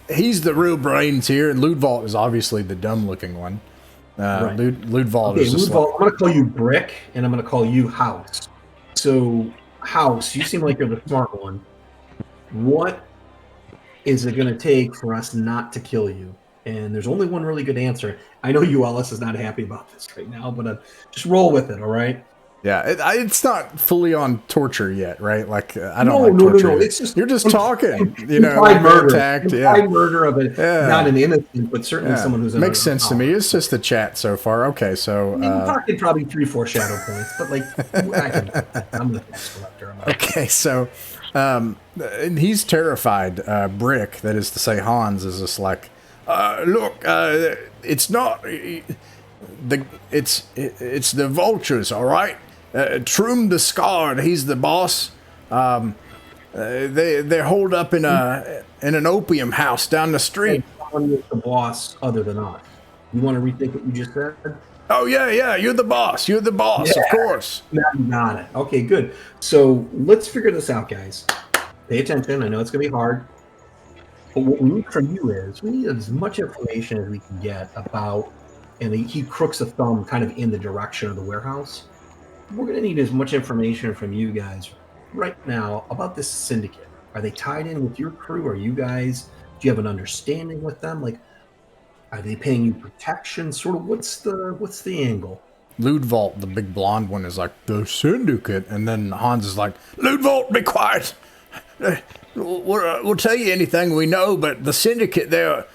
He's the real brains here, and Ludvolt is obviously the dumb-looking one. Right. Ludvolt is just Ludvolt, I'm going to call you Brick, and I'm going to call you House. So, House, you seem like you're the smart one. What is it going to take for us not to kill you? And there's only one really good answer. I know Ellis is not happy about this right now, but just roll with it, all right? Yeah, it's not fully on torture yet, right? Like, I don't like torture. No. It's just, you're just talking, like murder. Attacked, murder of it, not an innocent, but certainly someone who's... Makes sense to me. It's just the chat so far. Okay, so... we're talking probably 3-4 shadow points, but I'm the tax collector. Okay, so... and he's terrified. Brick, that is to say Hans, is just like... look, it's not it's the vultures, all right. Trum the Scarred, he's the boss. They're holed up in an opium house down the street. Someone is the boss other than us. You want to rethink what you just said? Oh yeah, you're the boss. You're the boss, of course. Got it. Okay, good. So let's figure this out, guys. Pay attention. I know it's gonna be hard. But what we need from you is we need as much information as we can get about, and he crooks a thumb kind of in the direction of the warehouse. We're going to need as much information from you guys right now about this syndicate. Are they tied in with your crew? Do you have an understanding with them? Like, are they paying you protection? Sort of, what's the angle? Ludvolt, the big blonde one, is like, the syndicate. And then Hans is like, Ludvolt, be quiet. We'll tell you anything we know, but the syndicate, they're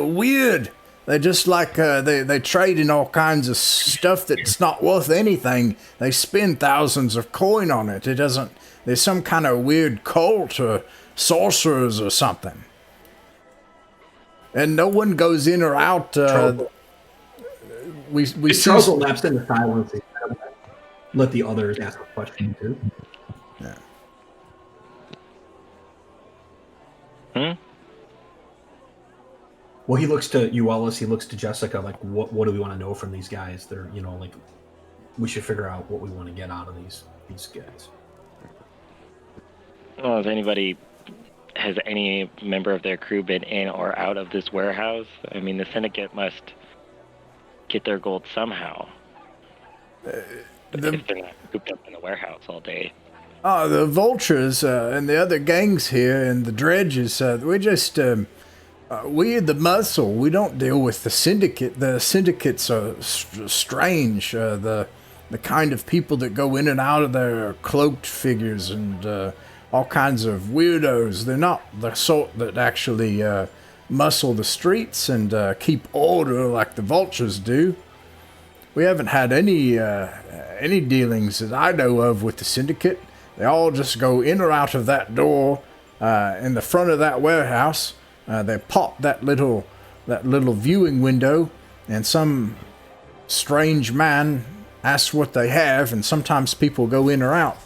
weird. They're just like, they trade in all kinds of stuff that's not worth anything. They spend thousands of coin on it. There's some kind of weird cult or sorcerers or something. And no one goes in or out. We Charles will lapse into silence and let the others ask a question too. Yeah. Well, he looks to you, Ellis. He looks to Jessica. Like, what do we want to know from these guys? They're, like, we should figure out what we want to get out of these guys. Well, has any member of their crew been in or out of this warehouse? I mean, the syndicate must get their gold somehow. If they're not cooped up in the warehouse all day. The vultures and the other gangs here and the dredges, we're just... we're the muscle. We don't deal with the syndicate. The syndicates are strange. The kind of people that go in and out of there are cloaked figures and all kinds of weirdos. They're not the sort that actually muscle the streets and keep order like the vultures do. We haven't had any dealings that I know of with the syndicate. They all just go in or out of that door in the front of that warehouse. They pop that little viewing window, and some strange man asks what they have, and sometimes people go in or out.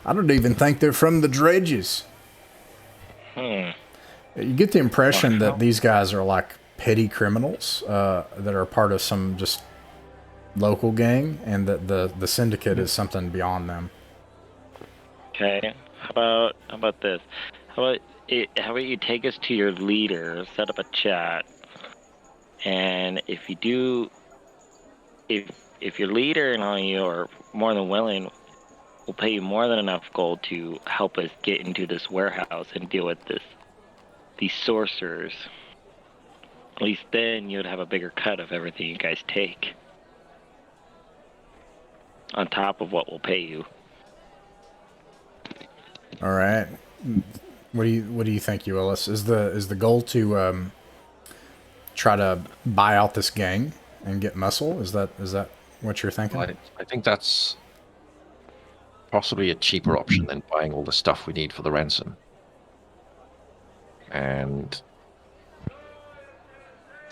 I don't even think they're from the Dredges. You get the impression that these guys are like petty criminals that are part of some just local gang, and that the syndicate is something beyond them. Okay, how about this? How about you take us to your leader, set up a chat, and if your leader and you are more than willing, we'll pay you more than enough gold to help us get into this warehouse and deal with these sorcerers. At least then you'd have a bigger cut of everything you guys take. on top of what we'll pay you. All right. What do you think, Ulysses? Is the goal to try to buy out this gang and get muscle? Is that what you're thinking? I think that's possibly a cheaper option than buying all the stuff we need for the ransom. And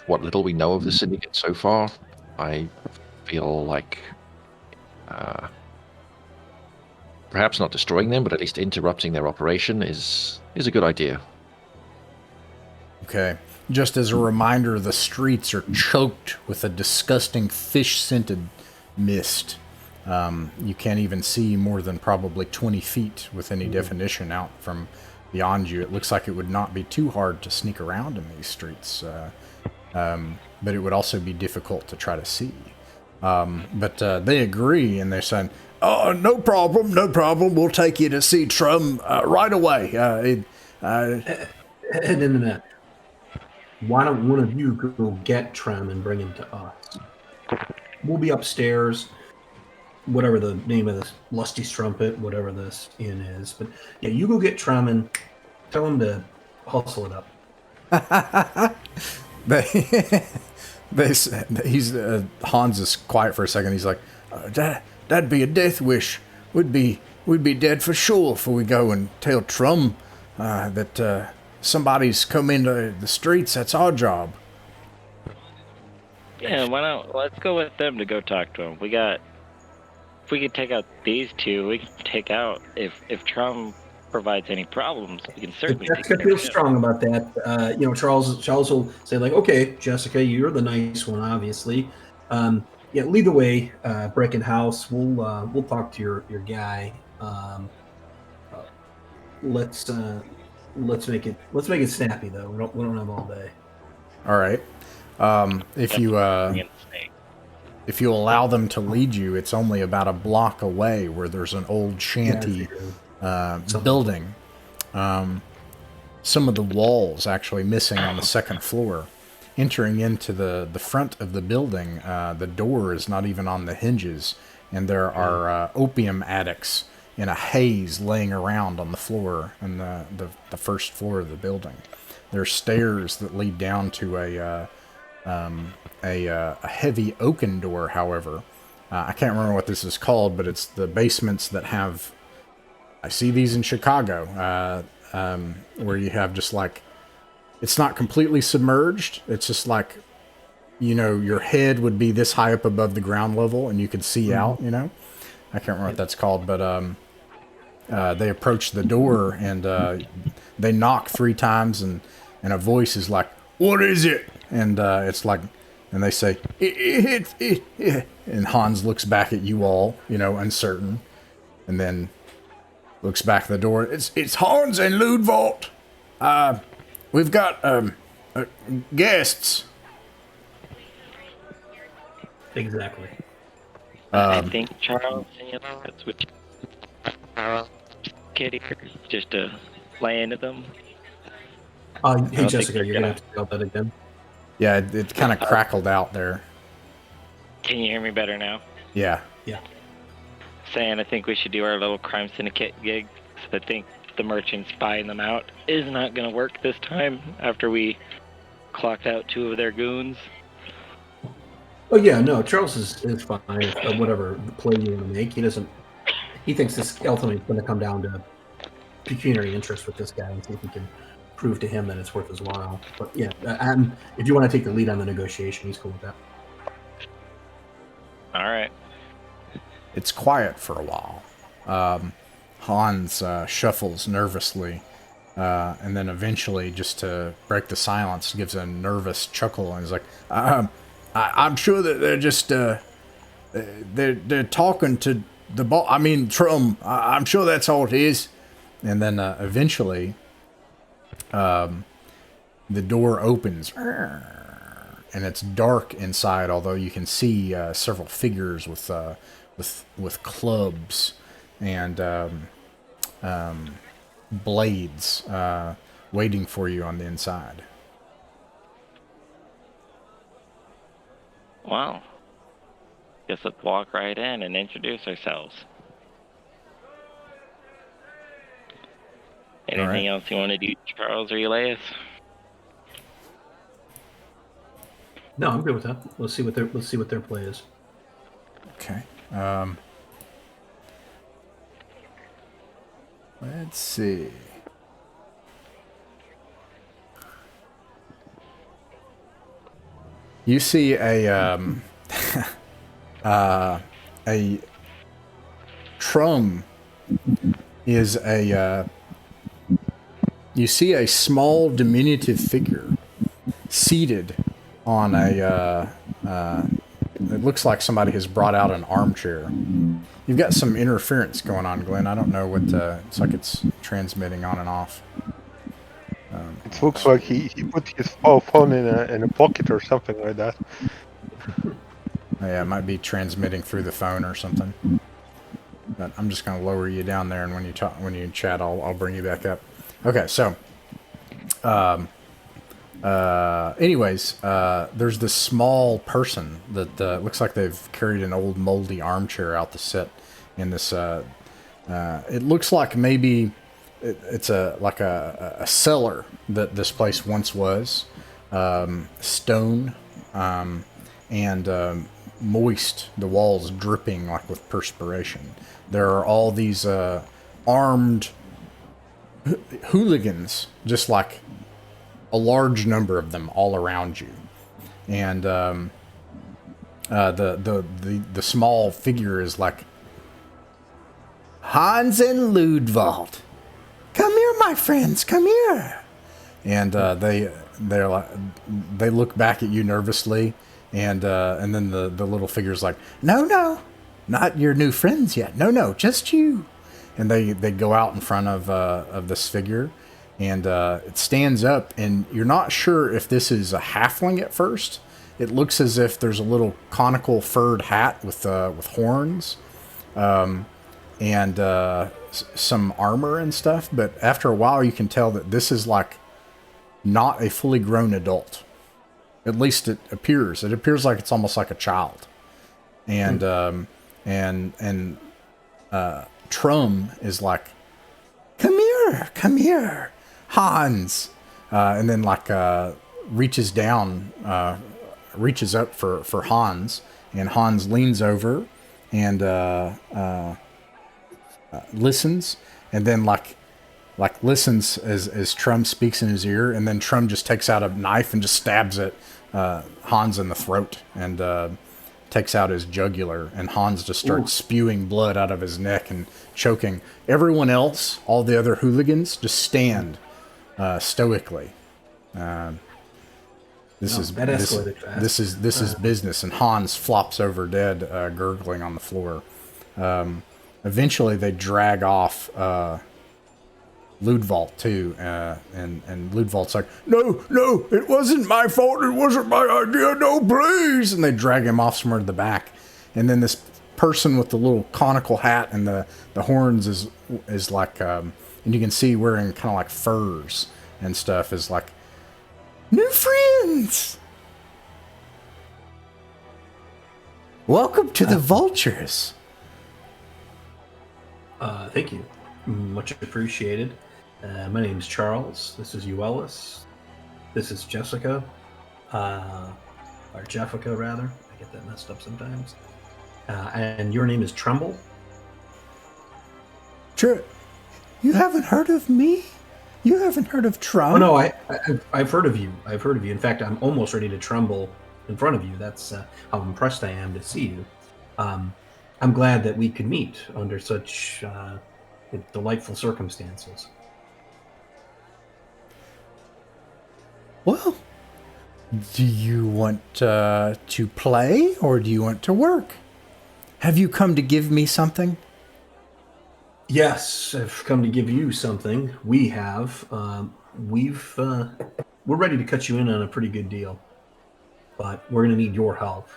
what little we know of the syndicate so far, I feel like perhaps not destroying them, but at least interrupting their operation is a good idea. Okay. Just as a reminder, the streets are choked with a disgusting fish-scented mist. You can't even see more than probably 20 feet with any definition out from beyond you. It looks like it would not be too hard to sneak around in these streets, but it would also be difficult to try to see. But they agree, and they're saying, "Oh, no problem. We'll take you to see Trum right away." No. Why don't one of you go get Trum and bring him to us? We'll be upstairs, whatever the name of this Lusty Strumpet, whatever this inn is. But yeah, you go get Trum and tell him to hustle it up. Hans is quiet for a second. He's like, "That'd be a death wish. We'd be dead for sure if we go and tell Trum that somebody's come into the streets. That's our job." Yeah, why not? Let's go with them to go talk to them. If we could take out these two, we can take out, if Trump provides any problems, we can certainly take Jessica care feels of it. strong about that. Charles will say, like, "Okay, Jessica, you're the nice one, obviously. Yeah, lead the way, breaking house. We'll talk to your guy. Let's make it snappy though. We don't have all day." All right. If you allow them to lead you, it's only about a block away where there's an old shanty building. Some of the walls actually missing on the second floor. Entering into the front of the building, the door is not even on the hinges, and there are opium addicts in a haze laying around on the floor in the first floor of the building. There are stairs that lead down to a heavy oaken door, however. I can't remember what this is called, but it's the basements that have... I see these in Chicago, where you have just like... It's not completely submerged. It's just like, your head would be this high up above the ground level, and you could see out, I can't remember what that's called, but they approach the door, and they knock 3 times, and a voice is like, "What is it?" And it's like, and they say, it. And Hans looks back at you all, uncertain, and then looks back at the door. It's Hans and Ludvolt. We've got guests. Exactly. I think Charles, that's what Kitty, just to lay into them. Hey, Jessica, you're going to have to tell that again. Yeah, it kind of crackled out there. Can you hear me better now? Yeah. Saying I think we should do our little crime syndicate gig. I think the merchants buying them out is not going to work this time after we clocked out 2 of their goons. Oh yeah, no, Charles is fine. Whatever play you want to make, he thinks this ultimately is going to come down to pecuniary interest with this guy and see if he can prove to him that it's worth his while. But yeah, if you want to take the lead on the negotiation, he's cool with that. All right. It's quiet for a while. Hans shuffles nervously, and then eventually, just to break the silence, gives a nervous chuckle and is like, I'm sure that they're just they're talking to the boss. I mean, Trum. I'm sure that's all it is. And then eventually, the door opens, and it's dark inside. Although you can see several figures with clubs and blades waiting for you on the inside. Wow. Guess let's walk right in and introduce ourselves. Anything else you want to do, Charles or Elias? No, I'm good with that. Let's see what their play is. Okay. Let's see. You see a Trum is you see a small diminutive figure seated on it looks like somebody has brought out an armchair. You've got some interference going on, Glenn. I don't know what it's like. It's transmitting on and off. It looks like he put his phone in a pocket or something like that. Yeah, it might be transmitting through the phone or something. But I'm just going to lower you down there, and when you chat, I'll bring you back up. Okay, so, anyways, there's this small person that looks like they've carried an old moldy armchair out to sit in this. It looks like maybe it's a cellar that this place once was, stone, and moist. The walls dripping like with perspiration. There are all these armed hooligans, just like a large number of them all around you, and the small figure is like, Hans and Ludwald, come here, my friends, come here. And they look back at you nervously, and then the little figure's like, no, not your new friends yet. No, just you. And they go out in front of this figure, and it stands up, and you're not sure if this is a halfling at first. It looks as if there's a little conical furred hat with horns, and some armor and stuff. But after a while, you can tell that this is like not a fully grown adult. At least it appears. It appears like it's almost like a child. And Trum is like, come here, Hans. And then like reaches up for Hans, and Hans leans over and listens, and then like listens as Trum speaks in his ear, and then Trum just takes out a knife and just stabs at Hans in the throat, and takes out his jugular, and Hans just starts spewing blood out of his neck and choking. Everyone else, all the other hooligans, just stand stoically. This is business, and Hans flops over dead, gurgling on the floor. Eventually, they drag off Ludwald too, and Ludwald's like, no, it wasn't my fault, it wasn't my idea, no, please. And they drag him off somewhere to the back, and then this person with the little conical hat and the horns is like, and you can see wearing kind of like furs and stuff, is like, new friends, welcome to the Vultures. Thank you, much appreciated. My name is Charles. This is Euelis. This is Jessica, or Jeffica rather. I get that messed up sometimes. And your name is Tremble. You haven't heard of me? You haven't heard of Trum? Oh no, I've heard of you. I've heard of you. In fact, I'm almost ready to tremble in front of you. That's how impressed I am to see you. I'm glad that we could meet under such delightful circumstances. Well, do you want to play, or do you want to work? Have you come to give me something? Yes, I've come to give you something. We have. We're ready to cut you in on a pretty good deal, but we're going to need your help.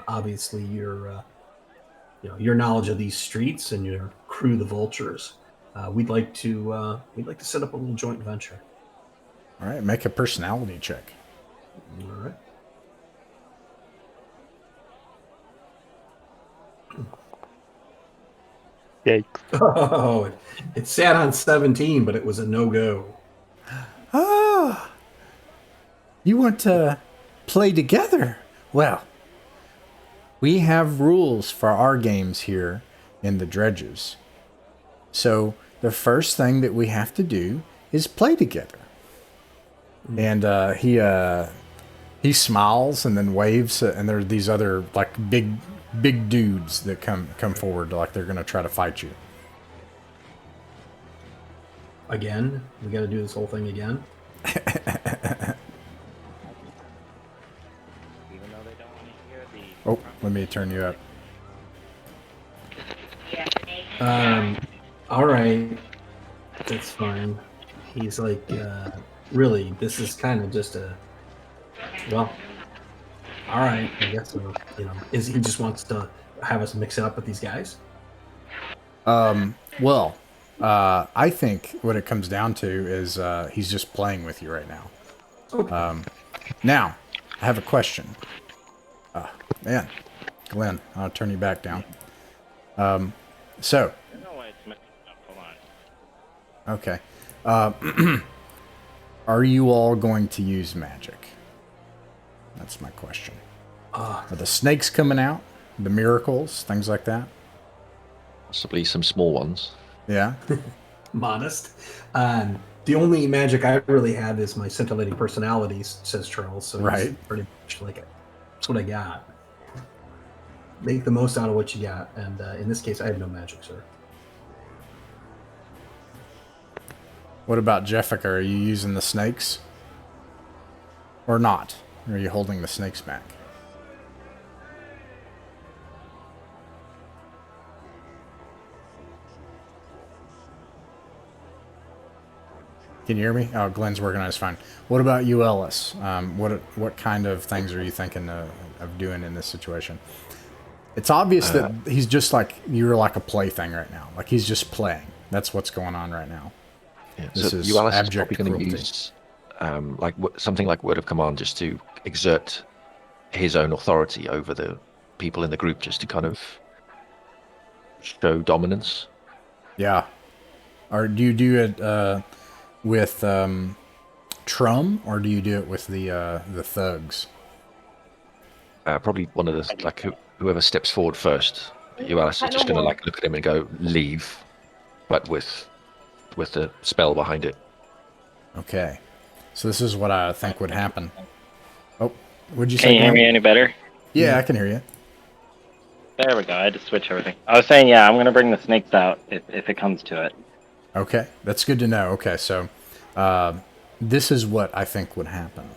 Obviously, your knowledge of these streets and your crew, the Vultures. We'd like to set up a little joint venture. All right, make a personality check. All right. Yikes. Oh, it sat on 17, but it was a no-go. Ah, you want to play together? Well, we have rules for our games here in the Dredges. So the first thing that we have to do is play together. And he smiles and then waves, and there are these other like big dudes that come forward like they're gonna try to fight you. Again? We got to do this whole thing again? Even though they don't want to hear the. Oh, let me turn you up. All right. That's fine. He's like, really, this is kind of just a, well, all right, I guess so. You know, is he just wants to have us mix it up with these guys? Well, I think what it comes down to is he's just playing with you right now. Okay. Now, I have a question. Man, Glenn, I'll turn you back down. So, I don't know why it's messing up. Hold on. okay. Are you all going to use magic? That's my question. Are the snakes coming out? The miracles? Things like that? Possibly some small ones. Yeah? Modest. The only magic I really have is my scintillating personalities, says Charles. So Right. it's pretty much like that's what I got. Make the most out of what you got, and in this case, I have no magic, sir. What about Jeffica? Are you using the snakes? Or not? Or are you holding the snakes back? Can you hear me? Oh, Glenn's working on his phone. What about you, Ellis? What kind of things are you thinking of doing in this situation? It's obvious that he's just like, you're like a plaything right now. Like he's just playing. That's what's going on right now. Yeah, This so is Ualis is abject probably going to cruelty. use something like word of command just to exert his own authority over the people in the group, just to kind of show dominance. Yeah. Or do you do it with Trum, or do you do it with the thugs? Probably one of the whoever steps forward first. Ualis is just going to like look at him and go leave, but with the spell behind it. Okay. So this is what I think would happen. Oh, would you say? Can you hear Glenn? me any better? Yeah, I can hear you. There we go. I had to switch everything. I was saying, yeah, I'm gonna bring the snakes out if it comes to it. Okay, that's good to know. Okay, so this is what I think would happen.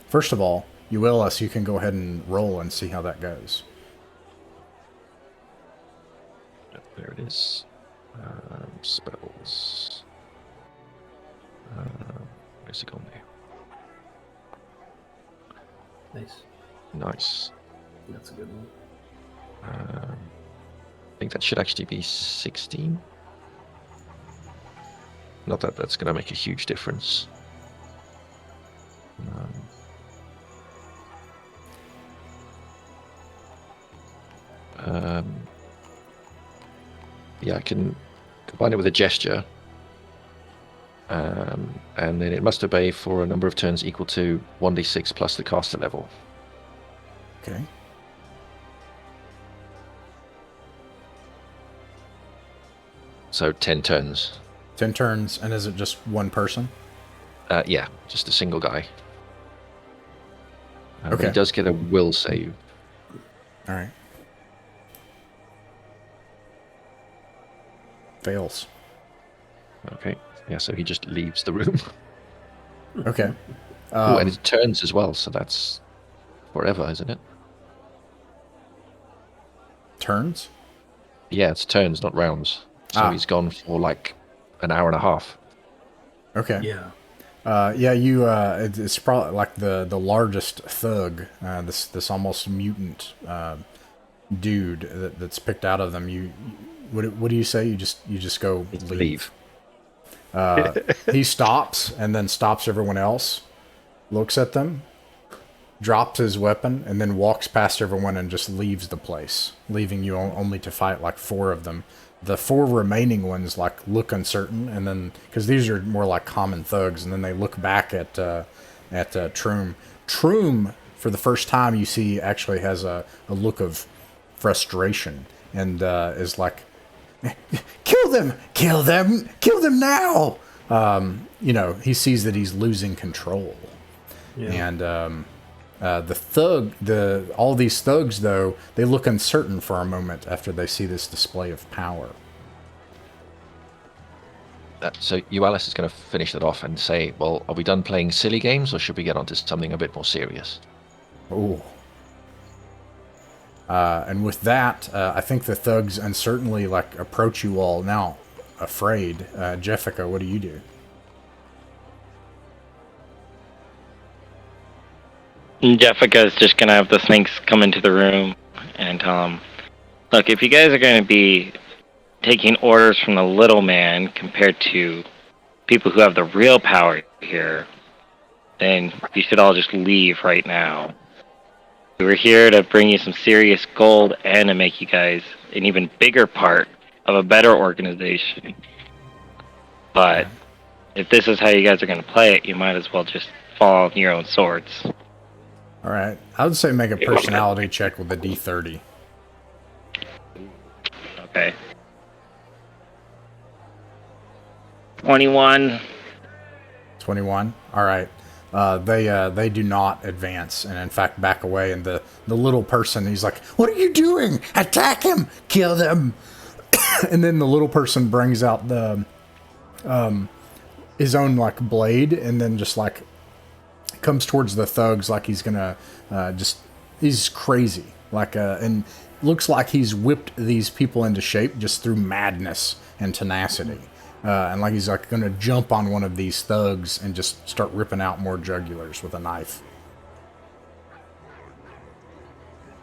First of all, Ualis, you can go ahead and roll and see how that goes. There it is. Spells. Where's it gone there? Nice. Nice. That's a good one. I think that should actually be 16. Not that that's going to make a huge difference. Yeah, I can combine it with a gesture. And then it must obey for a number of turns equal to 1d6 plus the caster level. Okay. So 10 turns. 10 turns, and is it just one person? Yeah, just a single guy. But Okay. he does get a will save. All right. Fails. Okay. Yeah, so he just leaves the room. Okay. Oh, and it turns as well, so that's forever, isn't it? Turns? Yeah, it's turns, not rounds. So he's gone for like an hour and a half. Okay. Yeah. It's probably like the largest thug, this almost mutant dude that's picked out of them. What do you say? You just go leave. He stops and then stops everyone else, looks at them, drops his weapon, and then walks past everyone and just leaves the place, leaving you only to fight like 4 of them The 4 remaining ones like look uncertain, and then because these are more like common thugs, and then they look back at Troom. Troom, for the first time, you see actually has a look of frustration and is like, "Kill them! Kill them! Kill them now!" He sees that he's losing control, and all these thugs, though, they look uncertain for a moment after they see this display of power. So Alice is going to finish that off and say, well, are we done playing silly games, or should we get on to something a bit more serious? Ooh. And with that, I think the thugs uncertainly approach you all now, afraid. Jeffica, what do you do? Jeffica is just gonna have the Sphinx come into the room and tell him, look, if you guys are gonna be taking orders from the little man compared to people who have the real power here, then you should all just leave right now. We were here to bring you some serious gold and to make you guys an even bigger part of a better organization. But if this is how you guys are going to play it, you might as well just fall on your own swords. All right. I would say make a personality check with a D30. Okay. 21. 21. All right. They do not advance, and in fact back away. And the little person, he's like, "What are you doing? Attack him! Kill them!" And then the little person brings out the his own blade, and then just comes towards the thugs like he's gonna he's crazy, and looks like he's whipped these people into shape just through madness and tenacity. And he's going to jump on one of these thugs and just start ripping out more jugulars with a knife.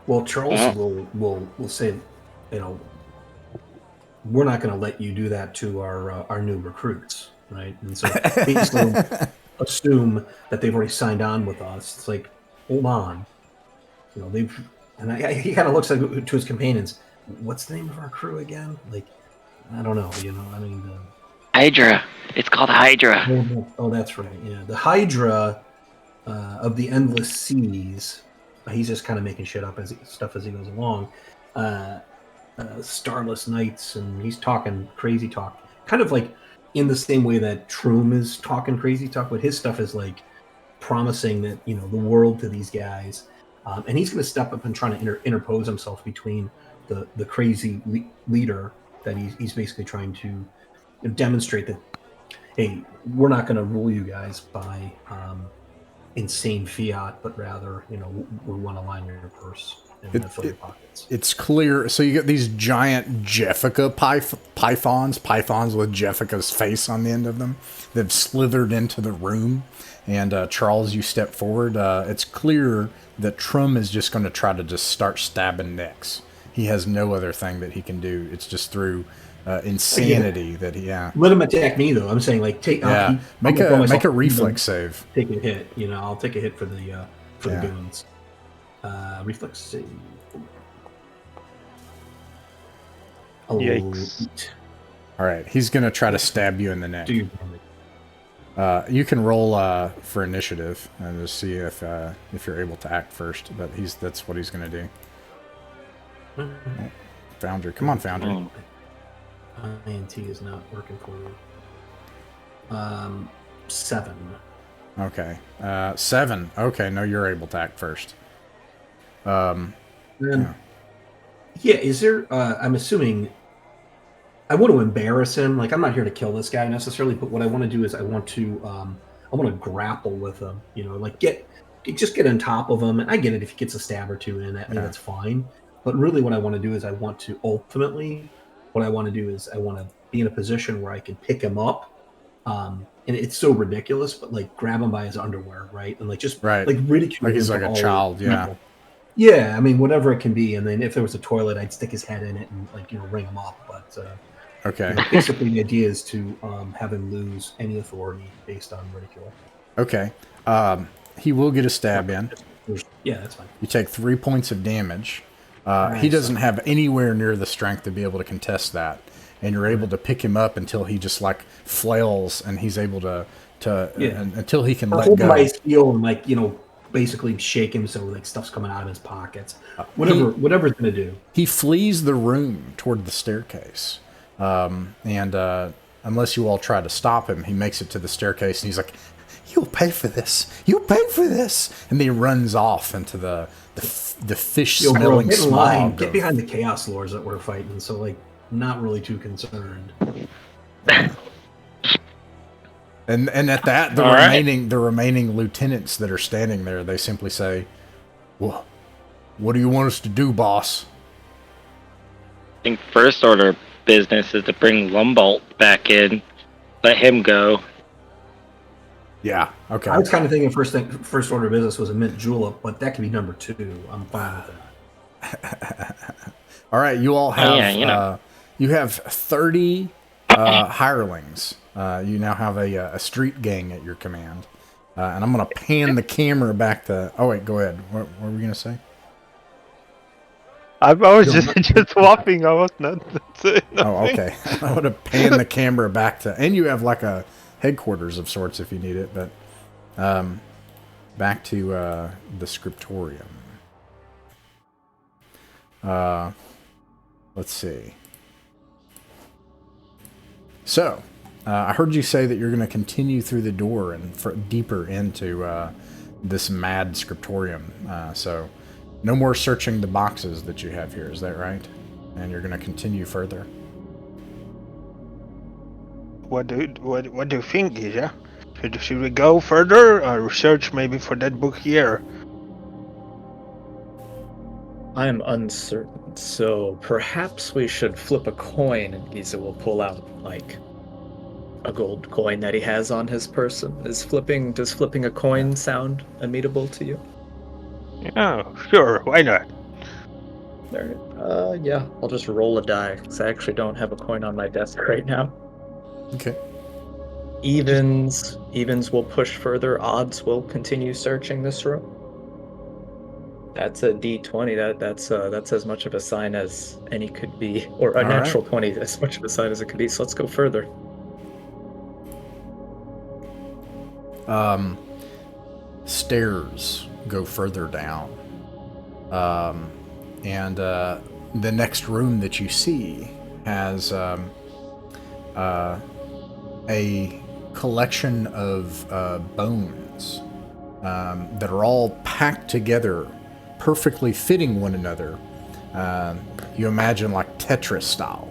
Well, Charles will say, we're not going to let you do that to our new recruits, right? And so basically assume that they've already signed on with us. It's like, hold on, he kind of looks to his companions. What's the name of our crew again? I don't know. Hydra. It's called Hydra. Oh, that's right. Yeah, the Hydra of the Endless Seas. He's just kind of making shit up as he goes along. Starless Knights, and he's talking crazy talk, kind of in the same way that Troom is talking crazy talk, but his stuff is promising that the world to these guys, and he's going to step up and try to interpose himself between the crazy leader that he's basically trying to demonstrate that, hey, we're not going to rule you guys by insane fiat, but rather, we want to line your purse and fill your pockets. It's clear. So you get these giant Jeffica pythons with Jeffica's face on the end of them. They've slithered into the room. And Charles, you step forward. It's clear that Trum is just going to try to just start stabbing necks. He has no other thing that he can do. It's just through insanity that he. Yeah. Let him attack me though. I'm saying take. Yeah. Make a reflex save. Take a hit. I'll take a hit for the goons. Reflex save. Yikes. All right. He's gonna try to stab you in the neck. You can roll for initiative and just see if you're able to act first. But that's what he's gonna do. Oh, Foundry, come on, Foundry. INT is not working for you. 7. Okay. 7. Okay, no, you're able to act first. Yeah, is there... I'm assuming... I want to embarrass him. I'm not here to kill this guy necessarily, but what I want to do is I want to grapple with him. Just get on top of him. And I get it if he gets a stab or two in at me, that's fine. But really what I want to do is I want to be in a position where I can pick him up. And it's so ridiculous, but grab him by his underwear, right? And ridicule him. He's like a child, people. yeah. Yeah, I mean, whatever it can be. And then if there was a toilet, I'd stick his head in it and ring him up. But okay. Basically the idea is to have him lose any authority based on ridicule. Okay. He will get a stab in. Yeah, that's fine. You take 3 points of damage. Nice. He doesn't have anywhere near the strength to be able to contest that. and you're able to pick him up until he just like flails, and he's able to until he can Or let hold him go. by his heel and basically shake him so stuff's coming out of his pockets. Whatever it's gonna do. He flees the room toward the staircase, and unless you all try to stop him, he makes it to the staircase, and he's like, "You'll pay for this. You'll pay for this." And then he runs off into the fish-smelling smog. Get behind the Chaos Lords that we're fighting. So not really too concerned. And at that, the remaining lieutenants that are standing there, they simply say, "Well, what do you want us to do, boss?" I think first order business is to bring Lumbolt back in, let him go. Yeah, okay. I was kind of thinking first order of business was a mint julep, but that could be number 2. I'm fine with that. All right, you all have you have 30 hirelings. You now have a street gang at your command, and I'm gonna pan the camera back to. Oh wait, go ahead. What were we gonna say? I was just swapping. I was not saying nothing. Oh, okay. I would have panned the camera back to, and you have like a headquarters of sorts if you need it, but back to the scriptorium. Let's see. So, I heard you say that you're going to continue through the door and deeper into this mad scriptorium. So, no more searching the boxes that you have here. Is that right? And you're going to continue further. What do you think, Giza? Should we go further or research maybe for that book here? I am uncertain, so perhaps we should flip a coin and Giza will pull out, a gold coin that he has on his person. Does flipping a coin sound amenable to you? Yeah, sure, why not? Alright, yeah, I'll just roll a die, because I actually don't have a coin on my desk right now. Okay. Evens will push further, odds will continue searching this room. That's a D20. That's as much of a sign as any could be, or a natural 20, as much of a sign as it could be. So let's go further. Stairs go further down, and the next room that you see has a collection of bones that are all packed together, perfectly fitting one another. You imagine like Tetris style,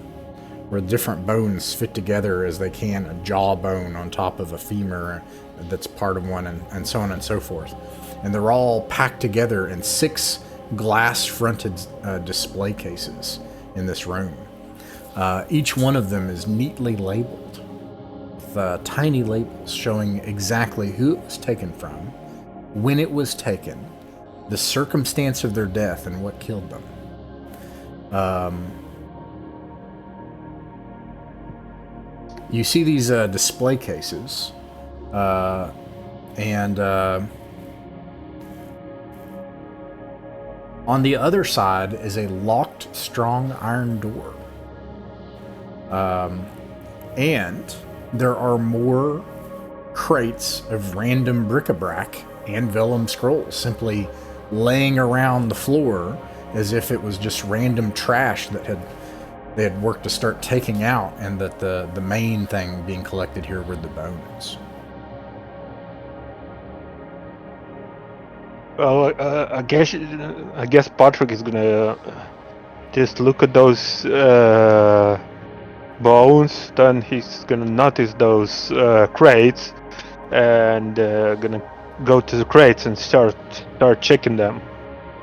where different bones fit together as they can, a jawbone on top of a femur that's part of one, and so on and so forth. And they're all packed together in 6 glass-fronted display cases in this room. Each one of them is neatly labeled with tiny labels showing exactly who it was taken from, when it was taken, the circumstance of their death, and what killed them. You see these display cases, and on the other side is a locked, strong iron door. And there are more crates of random bric-a-brac and vellum scrolls simply laying around the floor as if it was just random trash that they had worked to start taking out, and that the main thing being collected here were the bones. Well, I guess Patrick is gonna just look at those bones. Then he's gonna notice those crates, and gonna go to the crates and start checking them.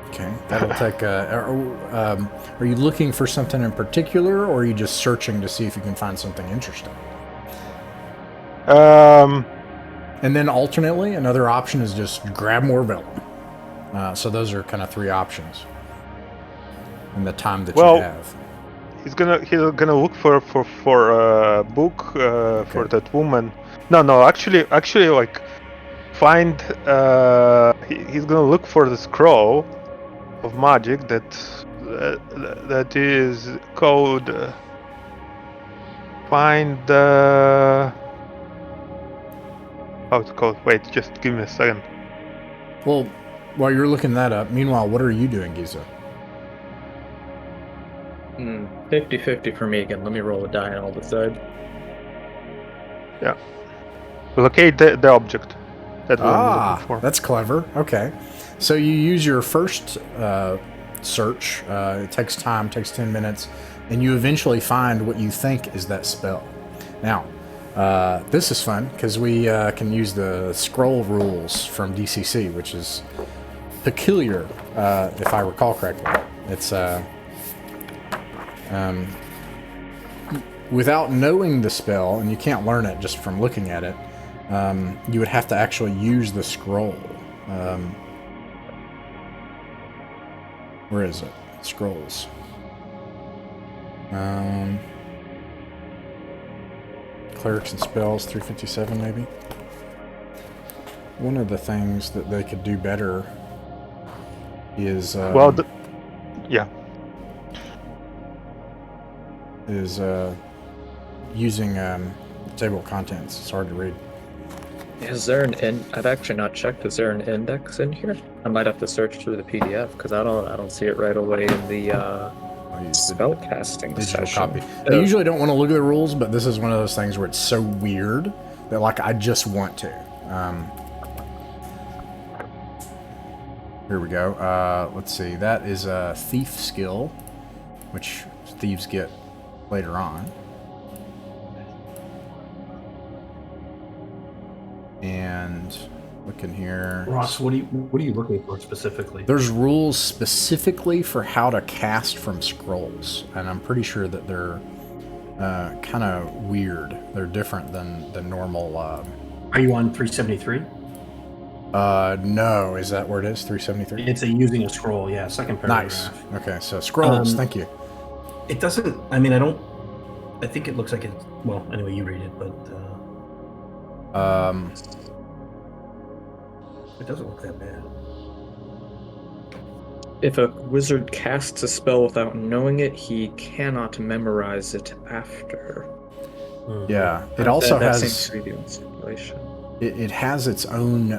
Okay, that'll take. Are you looking for something in particular, or are you just searching to see if you can find something interesting? And then alternately, another option is just grab more vellum. So those are kind of 3 options in the time that you have. He's gonna look for a book for that woman. No, actually, like find. He's gonna look for the scroll of magic that is code. find the... How it's called? Wait, just give me a second. Well, while you're looking that up, meanwhile, what are you doing, Giza? 50-50 for me again. Let me roll a die and I'll decide. Locate the object that we're looking for. That's clever. Okay. So you use your first search. It takes time, takes 10 minutes, and you eventually find what you think is that spell. Now, this is fun because we can use the scroll rules from DCC, which is peculiar, if I recall correctly. It's without knowing the spell, and you can't learn it just from looking at it, you would have to actually use the scroll. Where is it? Scrolls. Clerics and spells, 357 maybe. One of the things that they could do better is using table of contents. It's hard to read. Is there an I've actually not checked. Is there an index in here? I might have to search through the PDF because I don't see it right away in the spellcasting digital session. copy. I usually don't want to look at the rules, but this is one of those things where it's so weird that like I just want to. Here we go. Let's see. That is a thief skill, which thieves get later on. And look in here. Ross, what are you looking for specifically? There's rules specifically for how to cast from scrolls, and I'm pretty sure that they're kind of weird. They're different than the normal. Are you on 373? No. Is that where it is? 373? It's using a scroll, yeah, second paragraph. Nice. Okay, so scrolls, thank you. It doesn't, I think it looks like it, well, anyway, you read it, but... it doesn't look that bad. If a wizard casts a spell without knowing it, he cannot memorize it after. Yeah, it also that has... seems to be the stipulation. It has its own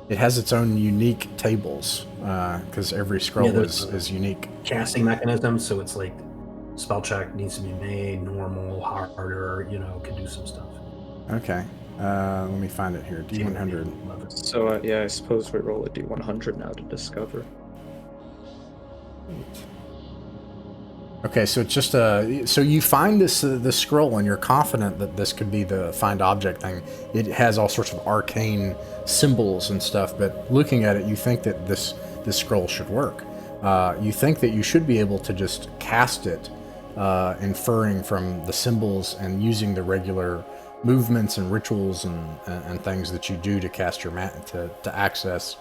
it has its own unique tables because every scroll is unique. Casting mechanism, so it's like spell check needs to be made, normal, harder, can do some stuff. Okay, let me find it here. D100. So I suppose we roll a D100 now to discover. Okay, so it's just so you find this scroll and you're confident that this could be the find object thing. It has all sorts of arcane symbols and stuff, but looking at it, you think that this scroll should work. You think that you should be able to just cast it, inferring from the symbols and using the regular movements and rituals and things that you do to cast your to access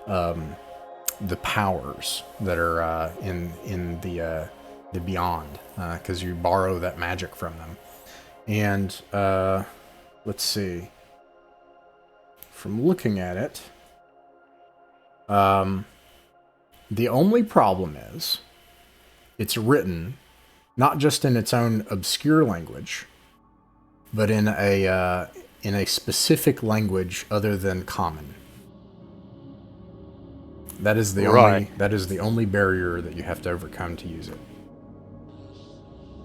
the powers that are in the beyond, because you borrow that magic from them. And let's see, from looking at it, the only problem is it's written not just in its own obscure language, but in a specific language other than common. That is the only barrier that you have to overcome to use it.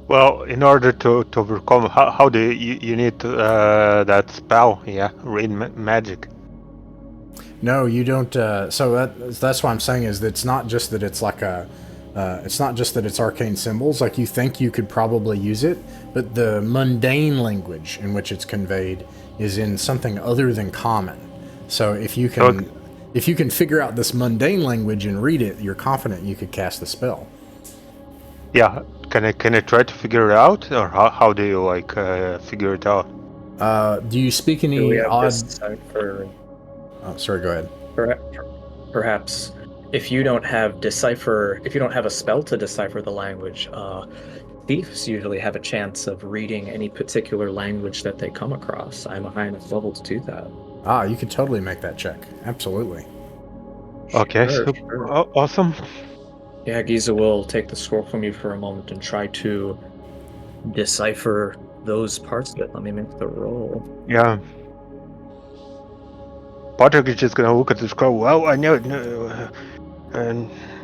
Well, in order to overcome, how do you need that spell? Yeah, read magic. No, you don't. So that's what I'm saying is that it's not just that it's like it's not just that it's arcane symbols. Like you think you could probably use it, but the mundane language in which it's conveyed is in something other than common. So if you can figure out this mundane language and read it, you're confident you could cast the spell. Yeah. Can I try to figure it out, or how do you figure it out? Do you speak any odd? Decipher? Oh, sorry. Go ahead. Perhaps if you don't have a spell to decipher the language, thieves usually have a chance of reading any particular language that they come across. I'm high enough level to do that. You could totally make that check. Absolutely. Okay. Sure. Awesome. Yeah, Giza will take the scroll from you for a moment and try to decipher those parts of it. Let me make the roll. Yeah. Patrick is just gonna look at the scroll. Well, I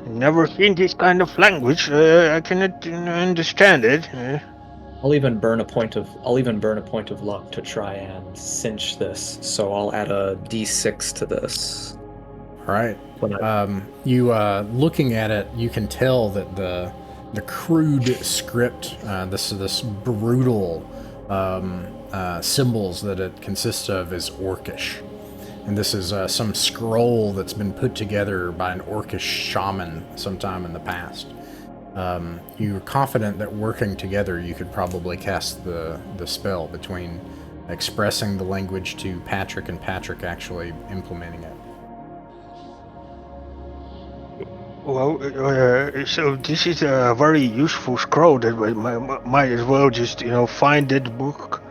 never seen this kind of language. I cannot understand it. I'll even burn a point of luck to try and cinch this. So I'll add a d6 to this. All right. You looking at it, you can tell that the crude script, this brutal symbols that it consists of, is Orcish, and this is some scroll that's been put together by an Orcish shaman sometime in the past. You're confident that working together, you could probably cast the spell between expressing the language to Patrick and Patrick actually implementing it. Well, so this is a very useful scroll that we might as well just, find that book.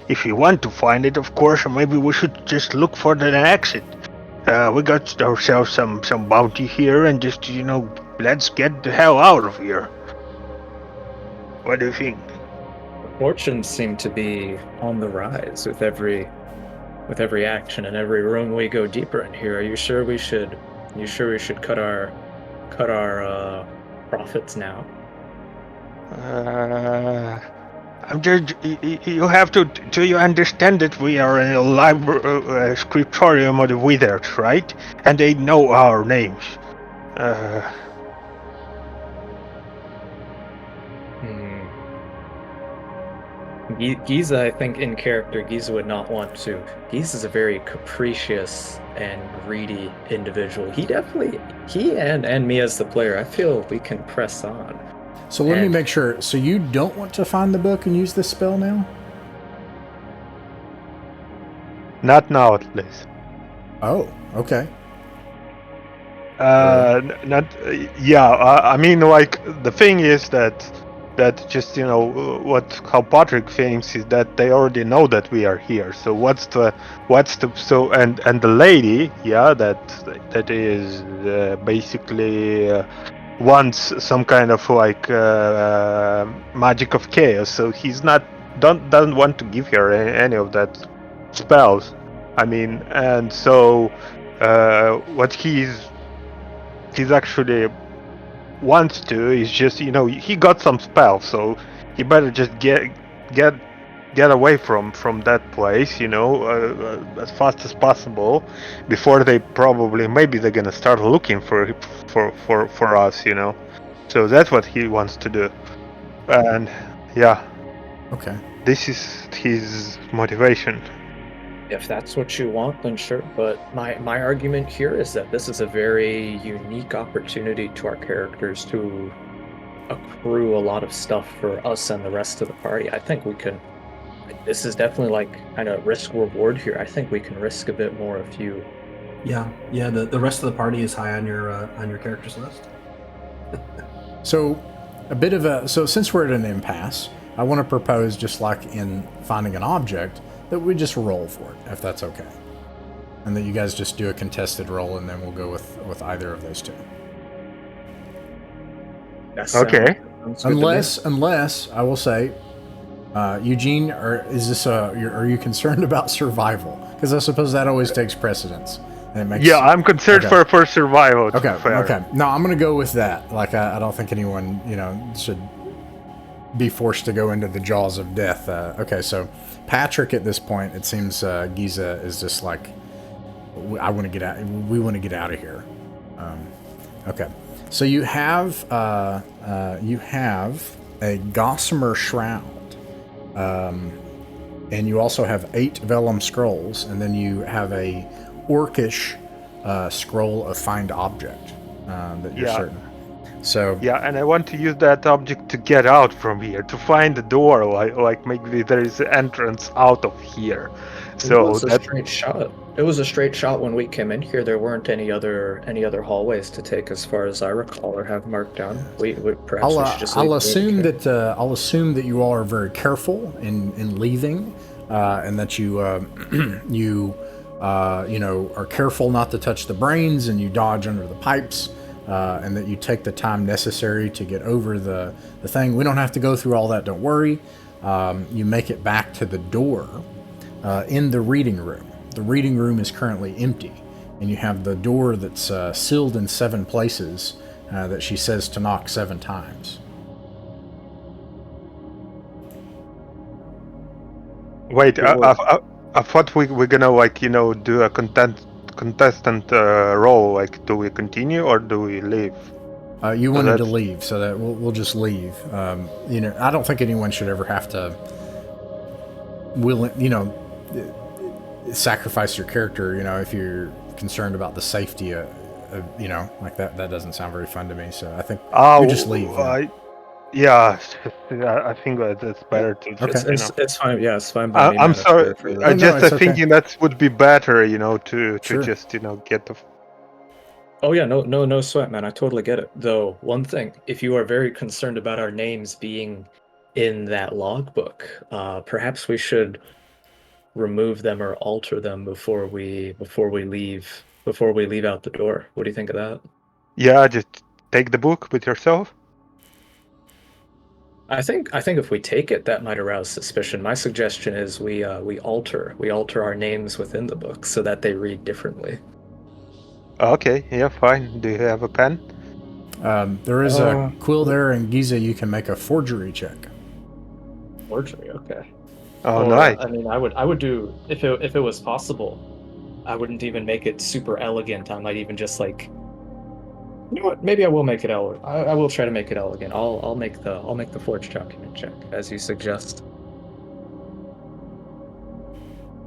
If you want to find it, of course, or maybe we should just look for the exit. We got ourselves some bounty here, and just, let's get the hell out of here. What do you think? Fortunes seem to be on the rise with every action and every room we go deeper in here. Are you sure we should cut our profits now? I'm just, you have to. Do you understand that we are in a library, scriptorium of the withered, right? And they know our names. Giza, I think in character, Giza would not want to. Giza's a very capricious and greedy individual. He and me as the player, I feel we can press on. So let me make sure. So you don't want to find the book and use this spell now? Not now, at least. Oh, okay. Not. Yeah. I mean, like, the thing is that just, how Patrick thinks is that they already know that we are here. So what's the and the lady, yeah, that is basically wants some kind of like magic of chaos. So he's doesn't want to give her any of that spells. I mean, and so what he's actually wants to is just, he got some spells, so he better just get away from that place, as fast as possible, before maybe they're gonna start looking for us, So that's what he wants to do, and yeah. Okay. This is his motivation. If that's what you want, then sure. But my argument here is that this is a very unique opportunity to our characters to accrue a lot of stuff for us and the rest of the party. I think we can. This is definitely like kind of risk reward here. I think we can risk a bit more if you. Yeah. The rest of the party is high on your characters list. So, since we're at an impasse, I want to propose, just like in finding an object, that we just roll for it, if that's okay. And that you guys just do a contested roll, and then we'll go with either of those two. Okay. Unless I will say, Eugene, are you concerned about survival? Because I suppose that always takes precedence. And it makes, I'm concerned for survival. Okay. No, I'm going to go with that. Like, I don't think anyone, should be forced to go into the jaws of death. Okay, so Patrick, at this point, it seems Giza is just like, we want to get out of here. Okay, so you have a gossamer shroud, and you also have 8 vellum scrolls, and then you have a orcish scroll of find object that you're certain. So yeah, and I want to use that object to get out from here, to find the door, like maybe there is an entrance out of here. So it was a straight shot. It was a straight shot when we came in here. There weren't any other hallways to take, as far as I recall, or have marked down. I'll assume that you all are very careful in leaving, and that you are careful not to touch the brains, and you dodge under the pipes. and that you take the time necessary to get over the thing. We don't have to go through all that, don't worry. You make it back to the door in the reading room. The reading room is currently empty, and you have the door that's sealed in 7 places that she says to knock 7 times. Wait, I thought we're gonna do a contestant role. Like, do we continue or do we leave? You wanted to leave, so that we'll just leave. I don't think anyone should ever have to sacrifice your character. If you're concerned about the safety of like that doesn't sound very fun to me. So I think you just leave. Yeah, I think that's better to just, Okay. It's fine. Yeah, it's fine by me. I'm man, sorry. I No, just it's okay. thinking that would be better, to Sure. just get the. Oh yeah, no sweat, man. I totally get it. Though one thing, if you are very concerned about our names being in that logbook, perhaps we should remove them or alter them before we leave out the door. What do you think of that? Yeah, just take the book with yourself. I think if we take it, that might arouse suspicion. My suggestion is we alter our names within the book so that they read differently. Okay, yeah, fine. Do you have a pen? There is a quill there, and Giza, you can make a forgery check. Forgery, okay. Oh, Or, nice. I mean, I would do if it was possible. I wouldn't even make it super elegant. I might even just like, you know what? Maybe I will make it elegant. I will try to make it elegant. I'll make the forged document check as you suggest.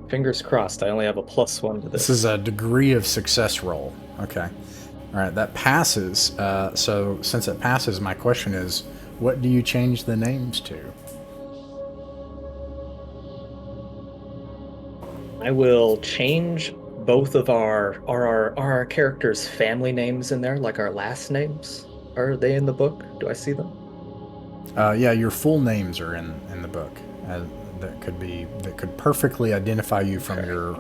Fingers crossed. I only have a +1 to this. This is a degree of success roll. Okay. All right, that passes. So since it passes, my question is, what do you change the names to? I will change both of our characters' family names in there, like our last names. Are they in the book? Do I see them? Yeah, your full names are in the book. That could perfectly identify you from your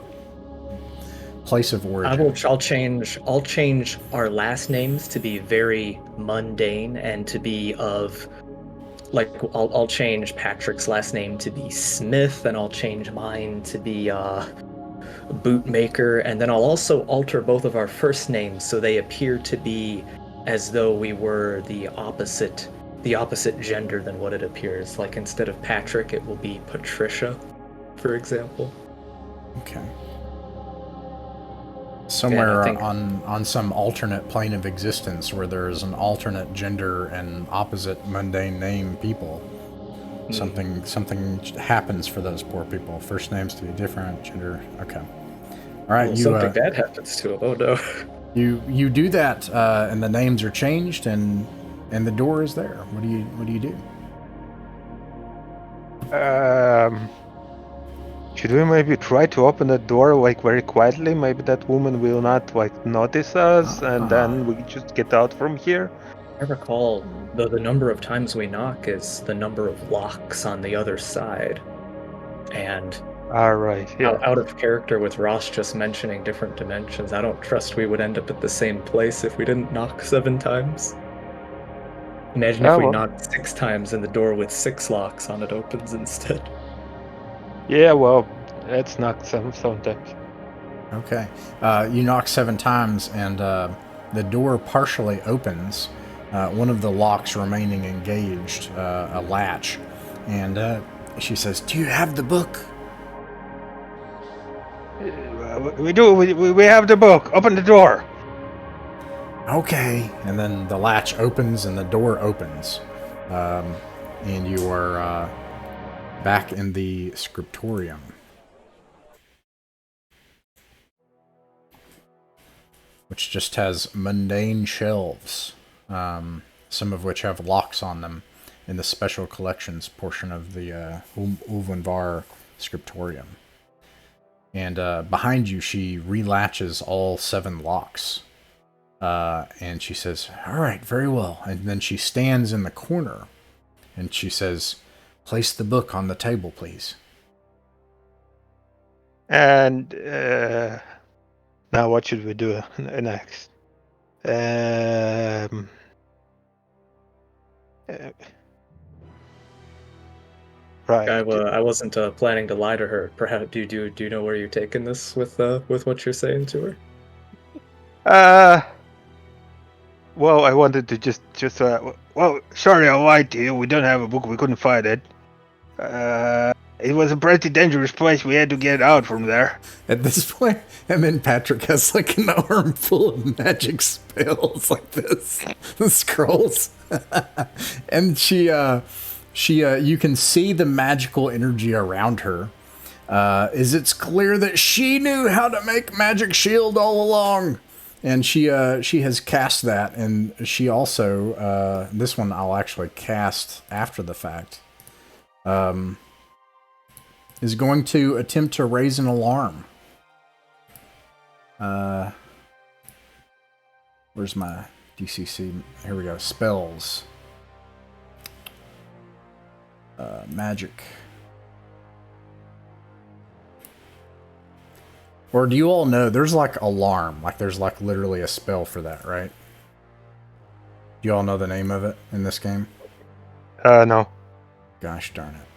place of origin. I'll change our last names to be very mundane and to be of like I'll change Patrick's last name to be Smith, and I'll change mine to be Bootmaker, and then I'll also alter both of our first names so they appear to be as though we were the opposite gender than what it appears. Like instead of Patrick, it will be Patricia, for example. Okay. Somewhere think- on some alternate plane of existence where there is an alternate gender and opposite mundane name people, something happens for those poor people. First names to be different, gender. Okay. All right. Well, something bad happens to him. Oh no. You do that, and the names are changed, and the door is there. What do you do? Should we maybe try to open the door like very quietly? Maybe that woman will not like notice us, and then we just get out from here. I recall the number of times we knock is the number of locks on the other side, and all right, yeah. out of character with Ross just mentioning different dimensions. I don't trust we would end up at the same place if we didn't knock 7 times. Imagine if we knocked 6 times and the door with 6 locks on it opens instead. Yeah, well, let's knock sometimes. Okay. You knock 7 times, and the door partially opens. One of the locks remaining engaged, a latch, and she says, "Do you have the book?" We do. We have the book. Open the door. Okay. And then the latch opens and the door opens, and you are back in the scriptorium. Which just has mundane shelves, some of which have locks on them in the special collections portion of the Ulvenvar scriptorium. And behind you, she relatches all 7 locks. And she says, "All right, very well." And then she stands in the corner, and she says, "Place the book on the table, please." And now what should we do next? Um, uh, right. I wasn't planning to lie to her. Perhaps do you know where you're taking this with what you're saying to her? Well, I wanted to just well, sorry, I lied to you. We don't have a book. We couldn't find it. It was a pretty dangerous place. We had to get out from there. At this point, and then Patrick has like an arm full of magic spells like this, the scrolls, and she, you can see the magical energy around her. It's clear that she knew how to make magic shield all along, and she has cast that, and she also this one I'll actually cast after the fact. Is going to attempt to raise an alarm. Where's my DCC? Here we go. Spells. Magic. Or do you all know there's like alarm? Like there's like literally a spell for that, right? Do you all know the name of it in this game? No. Gosh darn it.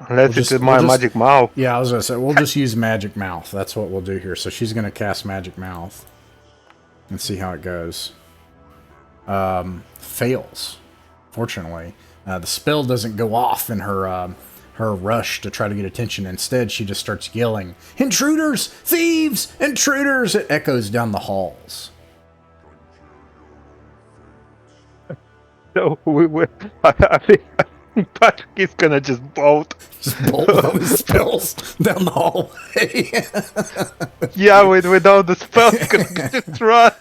Unless it's my magic mouth. Yeah, I was gonna say we'll just use magic mouth. That's what we'll do here. So she's gonna cast magic mouth and see how it goes. Fails. Fortunately, the spell doesn't go off in her rush to try to get attention. Instead, she just starts yelling, "Intruders! Thieves! Intruders!" It echoes down the halls. So I think Patrick is gonna just bolt. Just bolt all his spells down the hallway. Yeah, without the spells, gonna just run.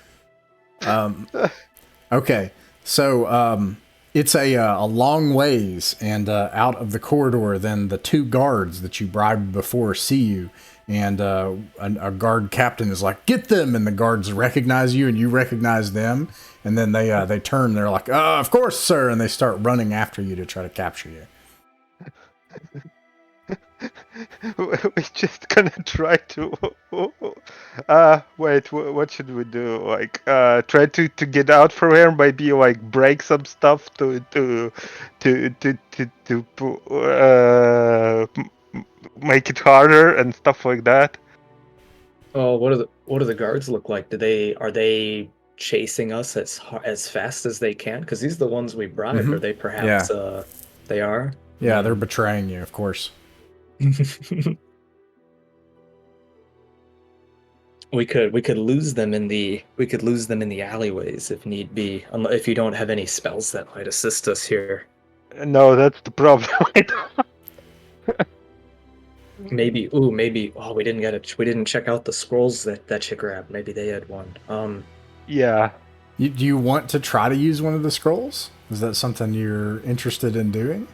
Okay, so it's a long ways, and out of the corridor, then the two guards that you bribed before see you, and a guard captain is like, "Get them!" And the guards recognize you, and you recognize them, and then they turn. They're like, "Of course, sir!" And they start running after you to try to capture you. We're just gonna try to. Wait. What should we do? Like, try to get out from here. Maybe like break some stuff to make it harder and stuff like that. Oh, what do the guards look like? Are they chasing us as fast as they can? Because these are the ones we bribed. Mhm. Are they perhaps? Yeah. They are. Yeah, they're betraying you, of course. We could lose them in the alleyways if need be. If you don't have any spells that might assist us here. No, that's the problem. Maybe. Oh, we didn't get it. We didn't check out the scrolls that you grabbed. Maybe they had one. Yeah. Do you want to try to use one of the scrolls? Is that something you're interested in doing?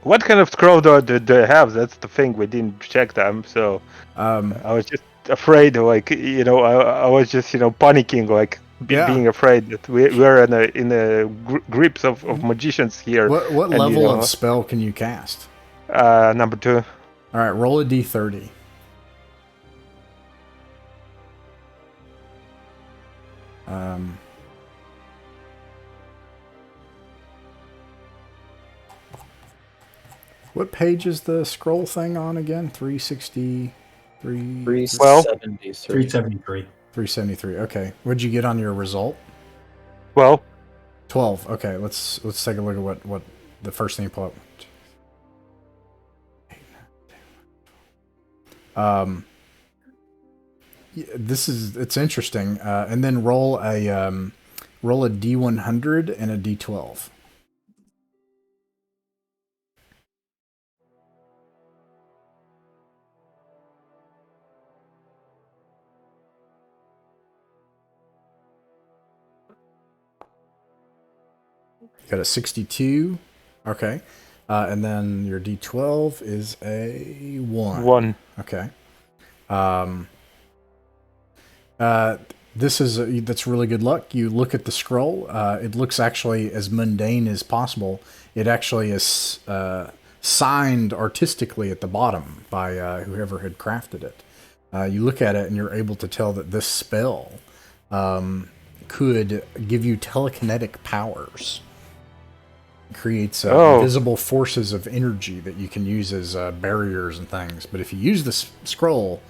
What kind of scroll do they have? That's the thing. We didn't check them, so I was just afraid. Like, I was just panicking, like being afraid that we're in the grips of magicians here. What level of spell can you cast? Number 2. All right, roll a d30. What page is the scroll thing on again? 363? 373. 373. 373. Okay. What'd you get on your result? 12. 12. Okay, let's take a look at what the first thing you pull up. It's interesting. And then roll a D100 and a D12. Got a 62. Okay. And then your D12 is a 1. 1. Okay. That's really good luck. You look at the scroll. It looks actually as mundane as possible. It actually is signed artistically at the bottom by whoever had crafted it. you look at it and you're able to tell that this spell could give you telekinetic powers. It creates invisible forces of energy that you can use as barriers and things. But if you use the scroll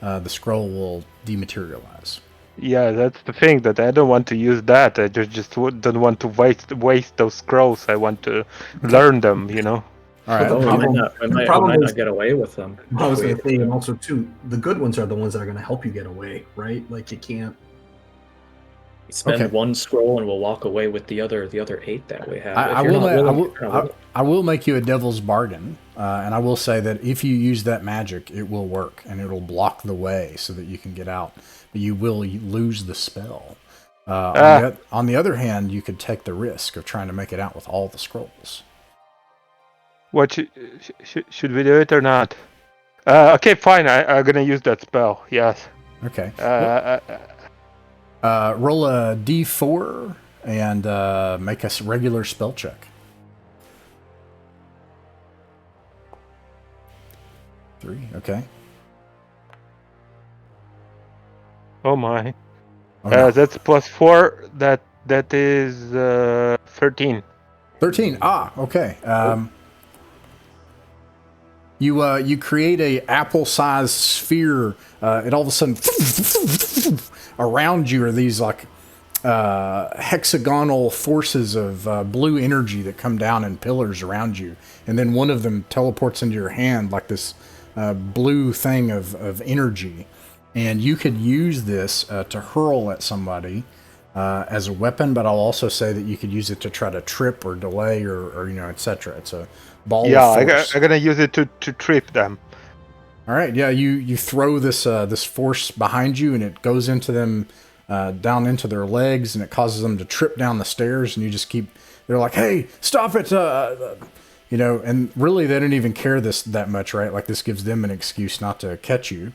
will dematerialize. Yeah, that's the thing, that I don't want to use that. I just don't want to waste those scrolls. I want to learn them, you know. All right. Oh, we might not get away with them. I was going to say, and also too, the good ones are the ones that are going to help you get away, right? Like you can't Spend one scroll and we'll walk away with the other 8 that we have. I will make you a devil's bargain, and I will say that if you use that magic, it will work and it'll block the way so that you can get out. But you will lose the spell. On the other hand, you could take the risk of trying to make it out with all the scrolls. What should we do it or not? Okay, fine. I'm gonna use that spell. Yes. Okay. Roll a d4 and make a regular spell check. 3. Okay. Oh my. Oh, no. That's +4. That is 13. 13. Okay. You create a apple-sized sphere. It all of a sudden around you are these like hexagonal forces of blue energy that come down in pillars around you, and then one of them teleports into your hand like this blue thing of energy, and you could use this to hurl at somebody as a weapon. But I'll also say that you could use it to try to trip or delay or etc. It's a ball of force. I'm gonna use it to trip them. All right, yeah, you throw this this force behind you, and it goes into them, down into their legs, and it causes them to trip down the stairs, and you just keep, they're like, hey, stop it, you know, and really they don't even care that much, right? Like, this gives them an excuse not to catch you,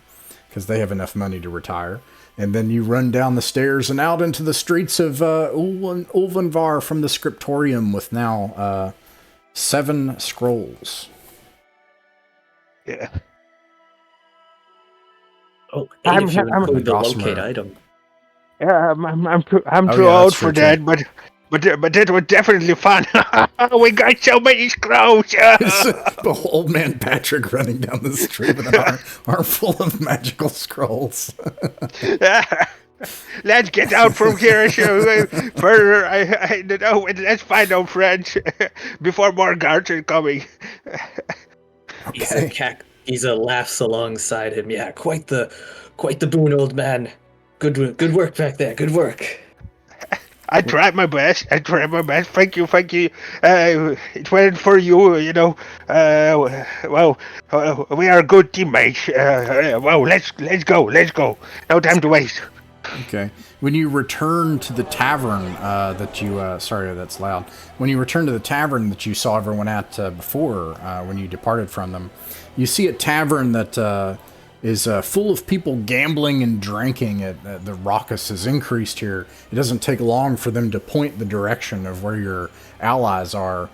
because they have enough money to retire. And then you run down the stairs and out into the streets of Ulvenvar from the scriptorium with now 7 scrolls. Yeah. Oh, if you include the locate item. Yeah, I'm too old for that, but that was definitely fun. We got so many scrolls. The old man Patrick running down the street with an armful of magical scrolls. Let's get out from here. Further, I don't know. Let's find our friends before more guards are coming. Okay. Giza laughs alongside him. Yeah, quite the boon, old man. Good work back there. Good work. I tried my best. Thank you. It went for you, you know. We are good teammates. Let's go. No time to waste. Okay. When you return to the tavern that you... sorry, that's loud. When you return to the tavern that you saw everyone at before, when you departed from them, you see a tavern that is full of people gambling and drinking. The raucous has increased here. It doesn't take long for them to point the direction of where your allies are.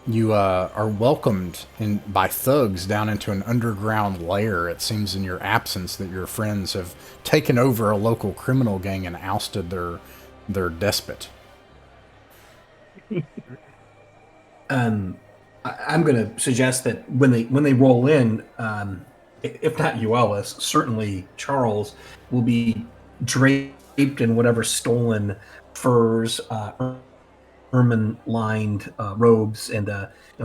You are welcomed by thugs down into an underground lair. It seems in your absence that your friends have taken over a local criminal gang and ousted their despot. I'm going to suggest that when they roll in, if not Euelis, certainly Charles will be draped in whatever stolen furs, ermine-lined robes, and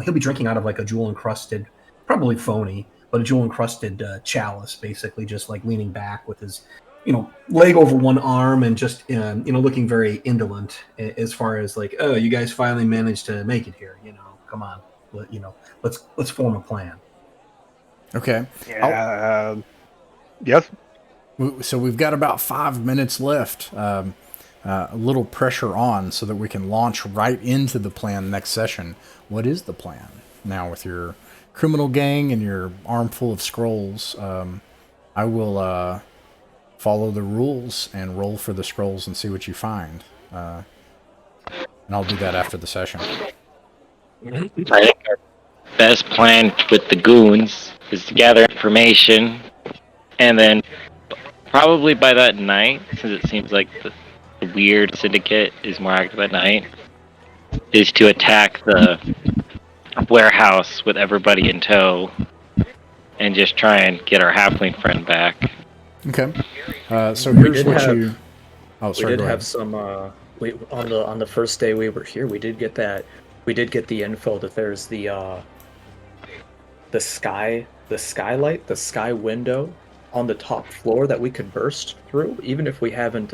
he'll be drinking out of like a jewel-encrusted, probably phony, but a jewel-encrusted chalice, basically, just like leaning back with his, leg over one arm and just, looking very indolent as far as like, oh, you guys finally managed to make it here, come on. Let's form a plan. Okay. Yeah. Yes. So we've got about 5 minutes left. A little pressure on so that we can launch right into the plan next session. What is the plan now with your criminal gang and your armful of scrolls? I will follow the rules and roll for the scrolls and see what you find. And I'll do that after the session. I think our best plan with the goons is to gather information information, and then probably by that night, since it seems like the weird syndicate is more active at night, is to attack the warehouse with everybody in tow and just try and get our halfling friend back. Okay. So here's what have- you. Oh, We sorry. did Go have ahead. some on the first day we were here. We did get the info that there's the skylight, the sky window on the top floor that we could burst through, even if we haven't.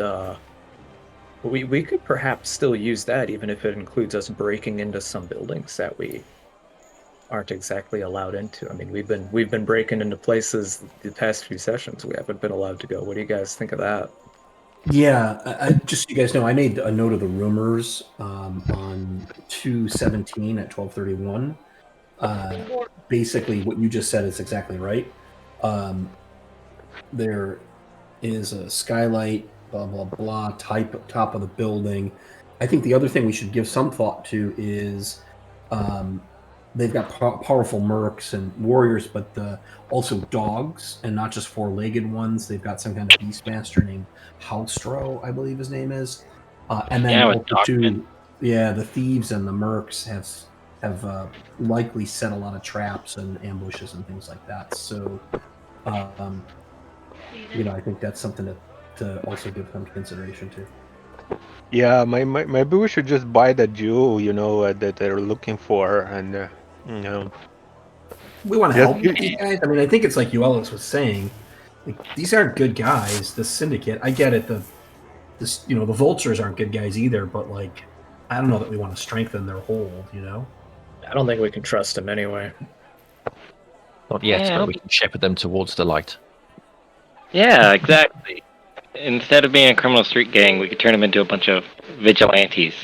We could perhaps still use that, even if it includes us breaking into some buildings that we aren't exactly allowed into. I mean, we've been breaking into places the past few sessions we haven't been allowed to go. What do you guys think of that? Yeah, just so you guys know, I made a note of the rumors on 2/17 at 12:31. Basically, what you just said is exactly right. There is a skylight, blah blah blah, top of the building. I think the other thing we should give some thought to is they've got powerful mercs and warriors, but also dogs, and not just four-legged ones. They've got some kind of beastmaster named Halstro, I believe his name is, and then with also too, Dogman. the thieves and the mercs have likely set a lot of traps and ambushes and things like that. So, I think that's something to also give some consideration to. Yeah, maybe we should just buy the jewel, that they're looking for, and We want to Yes, help these guys. I mean, I think it's like Alex was saying. Like, these aren't good guys. The syndicate, I get it. The vultures aren't good guys either. But like, I don't know that we want to strengthen their hold. I don't think we can trust him anyway. Not yet, Yeah. but we can shepherd them towards the light. Yeah, exactly. Instead of being a criminal street gang, we could turn them into a bunch of vigilantes.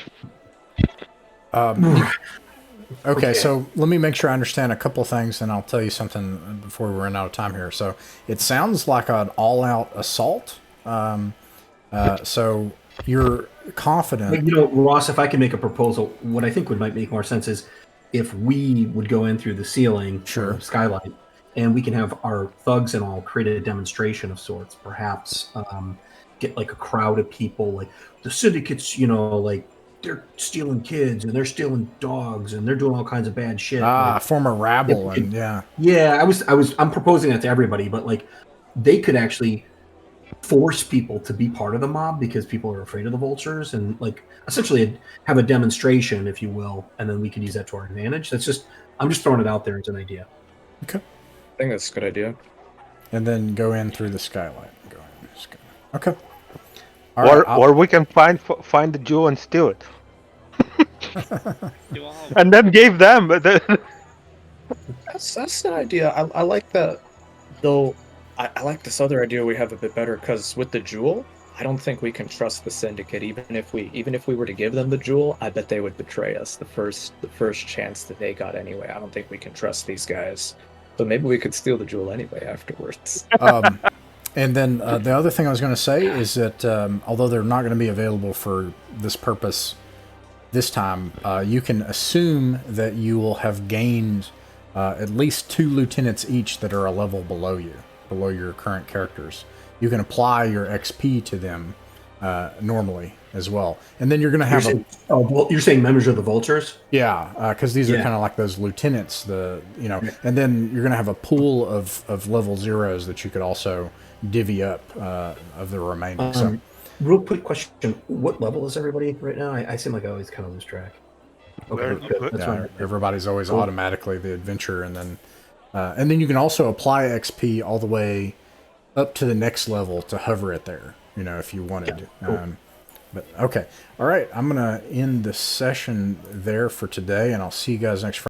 Okay, so let me make sure I understand a couple things, and I'll tell you something before we run out of time here. So it sounds like an all-out assault. So you're confident. Like, Ross, if I can make a proposal, what I think might make more sense is if we would go in through the ceiling, Sure. skylight, and we can have our thugs and all create a demonstration of sorts. Perhaps get like a crowd of people, like the syndicates. Like they're stealing kids and they're stealing dogs and they're doing all kinds of bad shit. Form a rabble, if- and yeah. Yeah, I'm proposing that to everybody, but like they could actually force people to be part of the mob because people are afraid of the vultures, and like essentially have a demonstration, if you will, and then we could use that to our advantage. I'm just throwing it out there as an idea. Okay. I think that's a good idea. And then go in through the skylight. Okay. or we can find the jewel and steal it, and then give them. That's an idea. I like that, though. I like this other idea we have a bit better, because with the jewel, I don't think we can trust the syndicate. Even if we were to give them the jewel, I bet they would betray us the first chance that they got anyway. I don't think we can trust these guys. But maybe we could steal the jewel anyway afterwards. And then the other thing I was going to say is that although they're not going to be available for this purpose this time, you can assume that you will have gained at least 2 lieutenants each that are a level below your current characters. You can apply your XP to them normally as well. And then you're going to have you're saying members of the vultures? Yeah, because these are kind of like those lieutenants, and then you're going to have a pool of level 0s that you could also divvy up of the remaining. Real quick question: what level is everybody right now? I seem like I always kind of lose track. Okay, good. That's right. Everybody's always automatically the adventure, and then you can also apply XP all the way up to the next level to hover it there, if you wanted. Yeah, cool. But okay, all right. I'm gonna end the session there for today, and I'll see you guys next Friday.